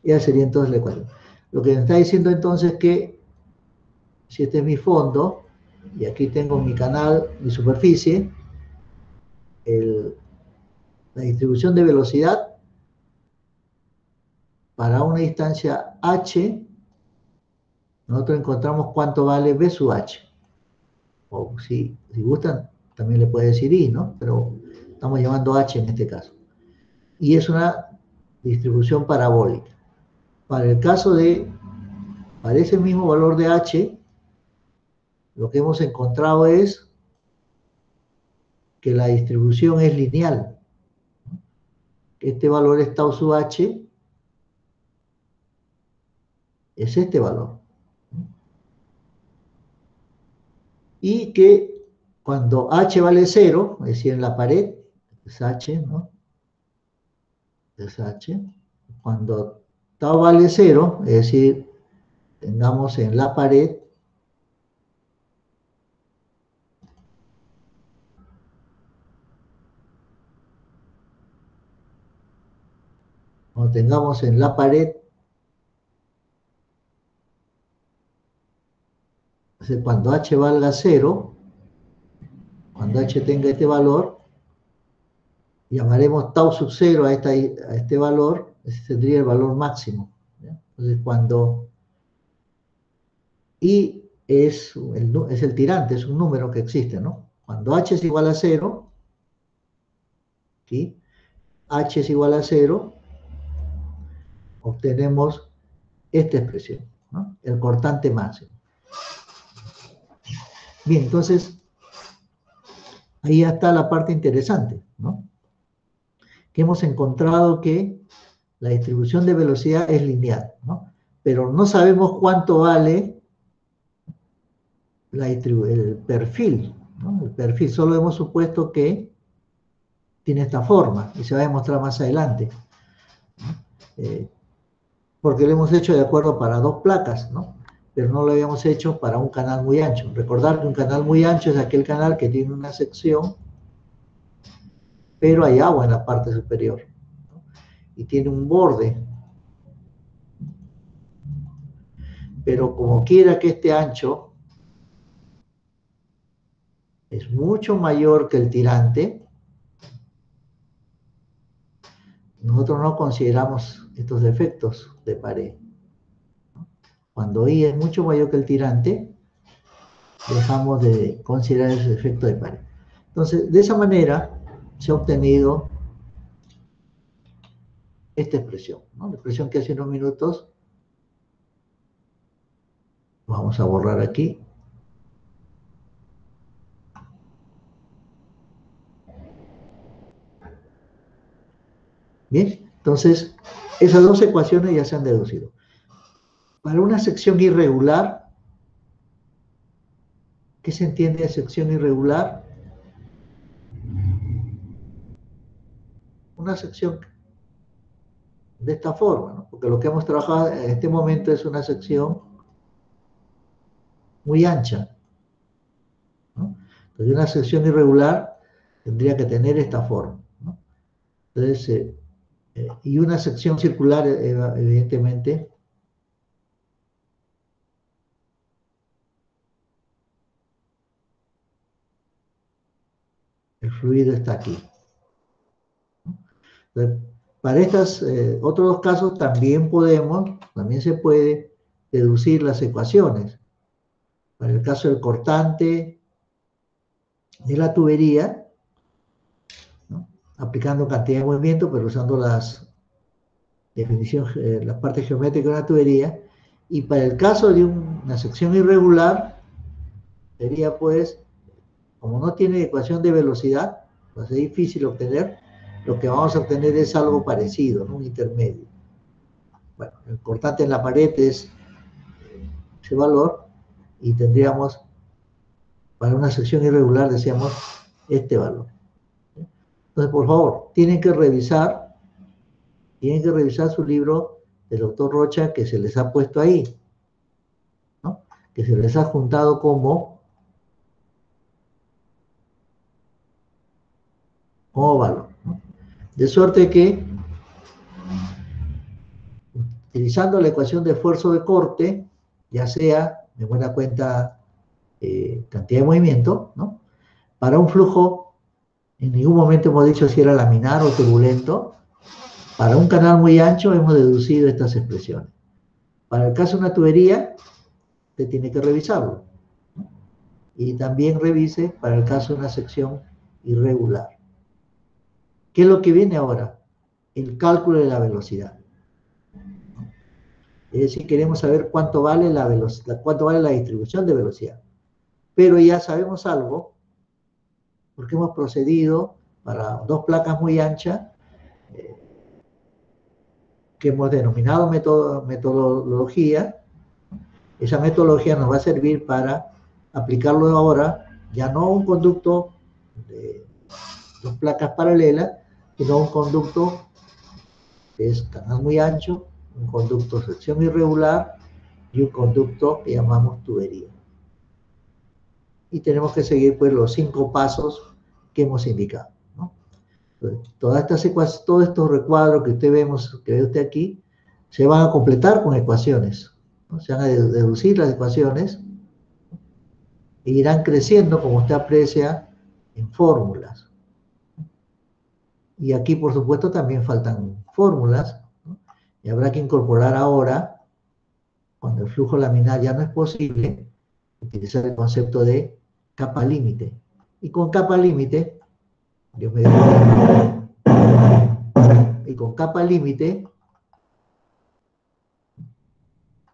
Ya sería entonces la ecuación. Lo que me está diciendo entonces es que si este es mi fondo, y aquí tengo mi canal, mi superficie, la distribución de velocidad para una distancia h, nosotros encontramos cuánto vale v sub h. O si gustan, también le puede decir i, ¿no? Pero estamos llamando h en este caso. Y es una distribución parabólica. Para el caso para ese mismo valor de h, lo que hemos encontrado es que la distribución es lineal. Este valor es tau sub h, es este valor. Y que cuando h vale 0, es decir, en la pared, es h, ¿no? Es h. Cuando tau vale 0, es decir, tengamos en la pared cuando h valga 0, cuando h tenga este valor, llamaremos tau sub 0 a este valor, ese tendría el valor máximo, ¿ya? Entonces cuando i es el tirante, es un número que existe, ¿no? Cuando h es igual a 0, ¿sí? H es igual a 0, obtenemos esta expresión, ¿no? El cortante máximo. Bien, entonces, ahí ya está la parte interesante, ¿no? Que hemos encontrado que la distribución de velocidad es lineal, ¿no? Pero no sabemos cuánto vale el perfil, ¿no? El perfil, solo hemos supuesto que tiene esta forma, y se va a demostrar más adelante, ¿no? Porque lo hemos hecho de acuerdo para 2 placas, ¿no? Pero no lo habíamos hecho para un canal muy ancho. Recordar que un canal muy ancho es aquel canal que tiene una sección, pero hay agua en la parte superior, ¿no? Y tiene un borde. Pero como quiera que este ancho es mucho mayor que el tirante, nosotros no consideramos estos defectos de pared. Cuando I es mucho mayor que el tirante, dejamos de considerar ese efecto de pared. Entonces, de esa manera se ha obtenido esta expresión, ¿no? La expresión que hace unos minutos, vamos a borrar aquí. Bien, entonces, esas 2 ecuaciones ya se han deducido. Para una sección irregular, ¿qué se entiende de sección irregular? Una sección de esta forma, ¿no? Porque lo que hemos trabajado en este momento es una sección muy ancha, ¿no? Entonces, una sección irregular tendría que tener esta forma, ¿no? Entonces, y una sección circular, evidentemente, el fluido está aquí. Entonces, para estos otros 2 casos también se puede deducir las ecuaciones. Para el caso del cortante de la tubería, ¿no? Aplicando cantidad de movimiento, pero usando las definiciones, la parte geométrica de una tubería. Y para el caso de una sección irregular, sería pues, como no tiene ecuación de velocidad, va a ser difícil obtener. Lo que vamos a obtener es algo parecido, ¿no? Un intermedio. Bueno, el cortante en la pared es ese valor, y tendríamos, para una sección irregular, decíamos, este valor. Entonces, por favor, tienen que revisar su libro del doctor Rocha, que se les ha puesto ahí, ¿no? Que se les ha juntado como valor, ¿no? De suerte que, utilizando la ecuación de esfuerzo de corte, ya sea, de buena cuenta, cantidad de movimiento, ¿no? Para un flujo, en ningún momento hemos dicho si era laminar o turbulento. Para un canal muy ancho hemos deducido estas expresiones. Para el caso de una tubería, usted tiene que revisarlo, ¿no? Y también revise para el caso de una sección irregular. ¿Qué es lo que viene ahora? El cálculo de la velocidad. Es decir, queremos saber cuánto vale la velocidad, cuánto vale la distribución de velocidad. Pero ya sabemos algo, porque hemos procedido para 2 placas muy anchas, que hemos denominado metodología. Esa metodología nos va a servir para aplicarlo ahora, ya no a un conducto de 2 placas paralelas, sino a un conducto que es canal muy ancho, un conducto sección irregular y un conducto que llamamos tubería. Y tenemos que seguir pues los 5 pasos que hemos indicado, ¿no? Entonces, todos estos recuadros que ve usted aquí, se van a completar con ecuaciones, ¿no? Se van a deducir las ecuaciones e irán creciendo, como usted aprecia, en fórmulas. Y aquí, por supuesto, también faltan fórmulas, ¿no? Y habrá que incorporar ahora, cuando el flujo laminar ya no es posible, utilizar el concepto de capa límite. Y con capa límite,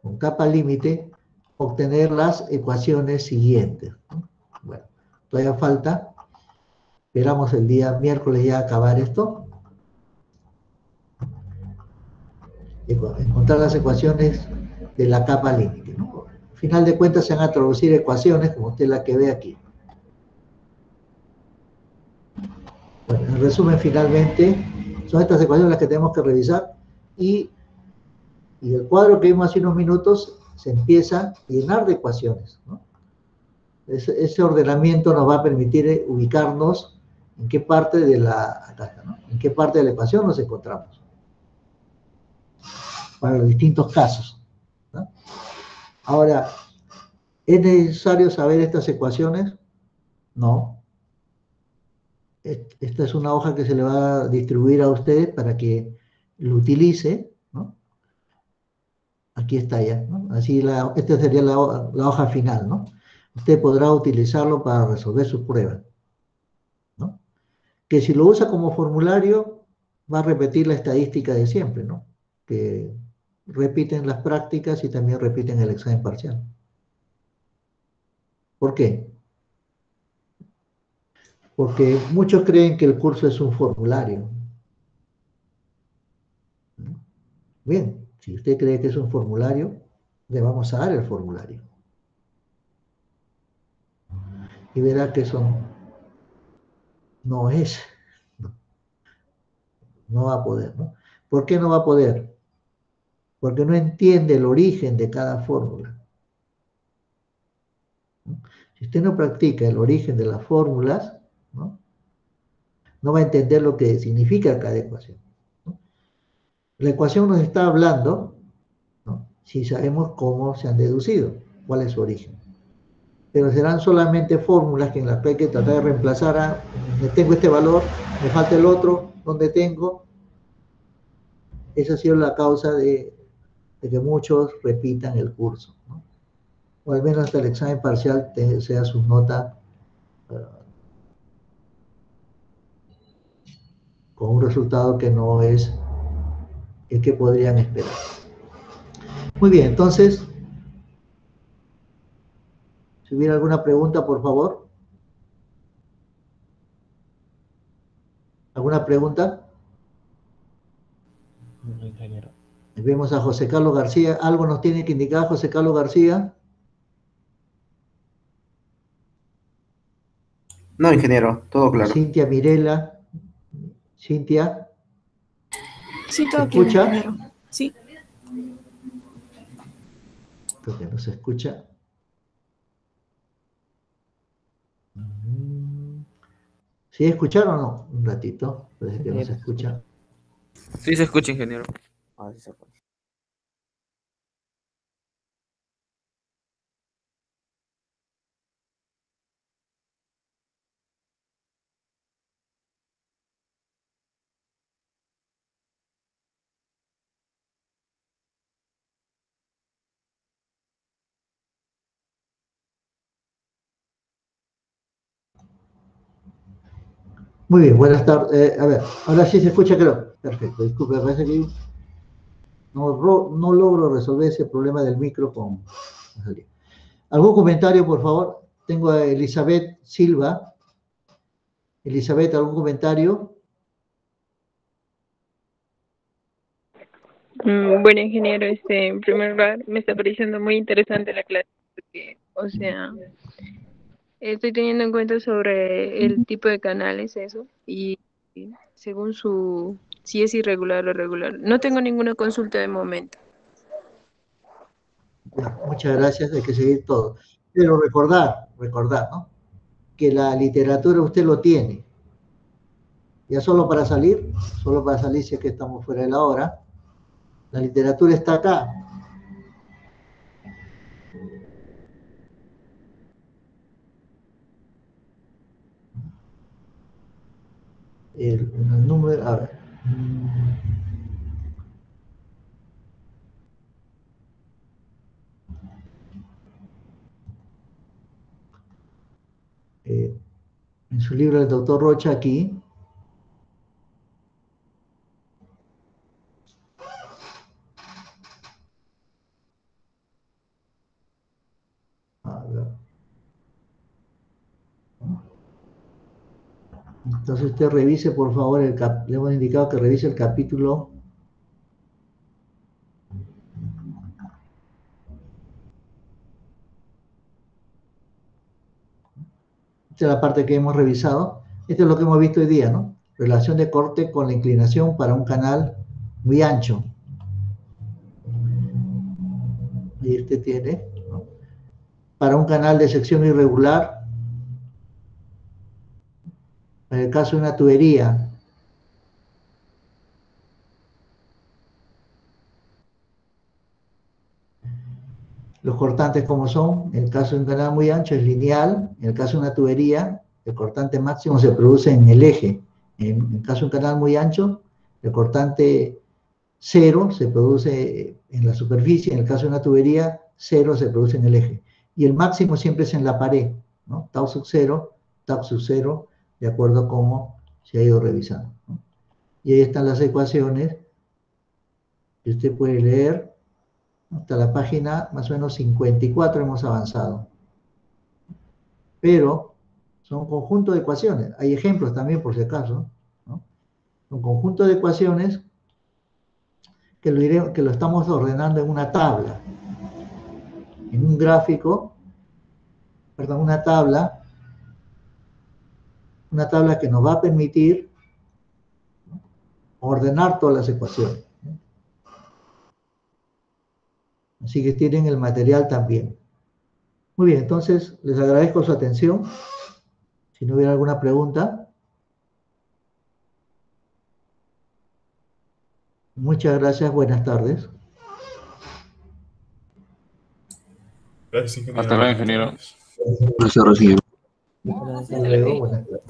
con capa límite, obtener las ecuaciones siguientes, ¿no? Bueno, todavía falta. Esperamos el día miércoles ya acabar esto. Encontrar las ecuaciones de la capa límite, ¿no? Al final de cuentas se van a traducir ecuaciones como usted la que ve aquí. Bueno, en resumen, finalmente, son estas ecuaciones las que tenemos que revisar y el cuadro que vimos hace unos minutos se empieza a llenar de ecuaciones, ¿no? Ese ordenamiento nos va a permitir ubicarnos en qué parte de ¿no? En qué parte de la ecuación nos encontramos para los distintos casos, ¿no? Ahora, ¿es necesario saber estas ecuaciones? No. Esta es una hoja que se le va a distribuir a usted para que lo utilice, ¿no? Aquí está ya, ¿no? Así esta sería la hoja final, ¿no? Usted podrá utilizarlo para resolver sus pruebas, ¿no? Que si lo usa como formulario, va a repetir la estadística de siempre, ¿no? Que repiten las prácticas y también repiten el examen parcial. ¿Por qué? Porque muchos creen que el curso es un formulario. Bien, si usted cree que es un formulario, le vamos a dar el formulario. Y verá que eso no es. No va a poder, ¿no? ¿Por qué no va a poder? Porque no entiende el origen de cada fórmula. Si usted no practica el origen de las fórmulas, ¿no? No va a entender lo que significa cada ecuación, ¿no? La ecuación nos está hablando, ¿no? Si sabemos cómo se han deducido, cuál es su origen. Pero serán solamente fórmulas que en las que hay que tratar de reemplazar tengo este valor, me falta el otro, ¿dónde tengo? Esa ha sido la causa de que muchos repitan el curso, ¿no? O al menos hasta el examen parcial sea su nota con un resultado que no es el que podrían esperar. Muy bien, entonces, si hubiera alguna pregunta, por favor. ¿Alguna pregunta? Ingeniero. Vemos a José Carlos García. ¿Algo nos tiene que indicar José Carlos García? No, ingeniero, todo claro. Cintia Mirela. Cintia. Sí, todo ¿Se claro, escucha? ingeniero. Sí. Creo que no se escucha. ¿Sí escucharon o no? Un ratito, parece que no se escucha. Sí se escucha, ingeniero. Sí se escucha. Muy bien, buenas tardes. A ver, ahora sí se escucha, creo. Perfecto, disculpe, parece que no logro resolver ese problema del micro con... ¿Algún comentario, por favor? Tengo a Elizabeth Silva. Elizabeth, ¿algún comentario? Bueno, ingeniero, en primer lugar, me está pareciendo muy interesante la clase, porque, o sea, estoy teniendo en cuenta sobre el tipo de canales, eso, y según si es irregular o regular. No tengo ninguna consulta de momento. Ya, muchas gracias, hay que seguir todo. Pero recordar, ¿no? Que la literatura usted lo tiene. Ya solo para salir si es que estamos fuera de la hora, la literatura está acá. El número, a ver. En su libro del doctor Rocha aquí, Entonces usted revise, por favor, le hemos indicado que revise el capítulo. Esta es la parte que hemos revisado. Esto es lo que hemos visto hoy día, ¿no? Relación de corte con la inclinación para un canal muy ancho. Y este tiene, ¿no? Para un canal de sección irregular, en el caso de una tubería, los cortantes como son, en el caso de un canal muy ancho es lineal, en el caso de una tubería, el cortante máximo se produce en el eje. En el caso de un canal muy ancho, el cortante cero se produce en la superficie, en el caso de una tubería, cero se produce en el eje. Y el máximo siempre es en la pared, ¿no? Tau sub 0, de acuerdo a cómo se ha ido revisando, ¿no? Y ahí están las ecuaciones que usted puede leer. Hasta la página más o menos 54 hemos avanzado. Pero son un conjunto de ecuaciones. Hay ejemplos también, por si acaso, ¿no? Un conjunto de ecuaciones que lo estamos ordenando en una tabla. En un gráfico, perdón, una tabla que nos va a permitir, ¿no?, ordenar todas las ecuaciones. Así que tienen el material también. Muy bien, entonces les agradezco su atención. Si no hubiera alguna pregunta. Muchas gracias, buenas tardes. Hasta luego, ingeniero. Profesor, Hasta luego, buenas tardes.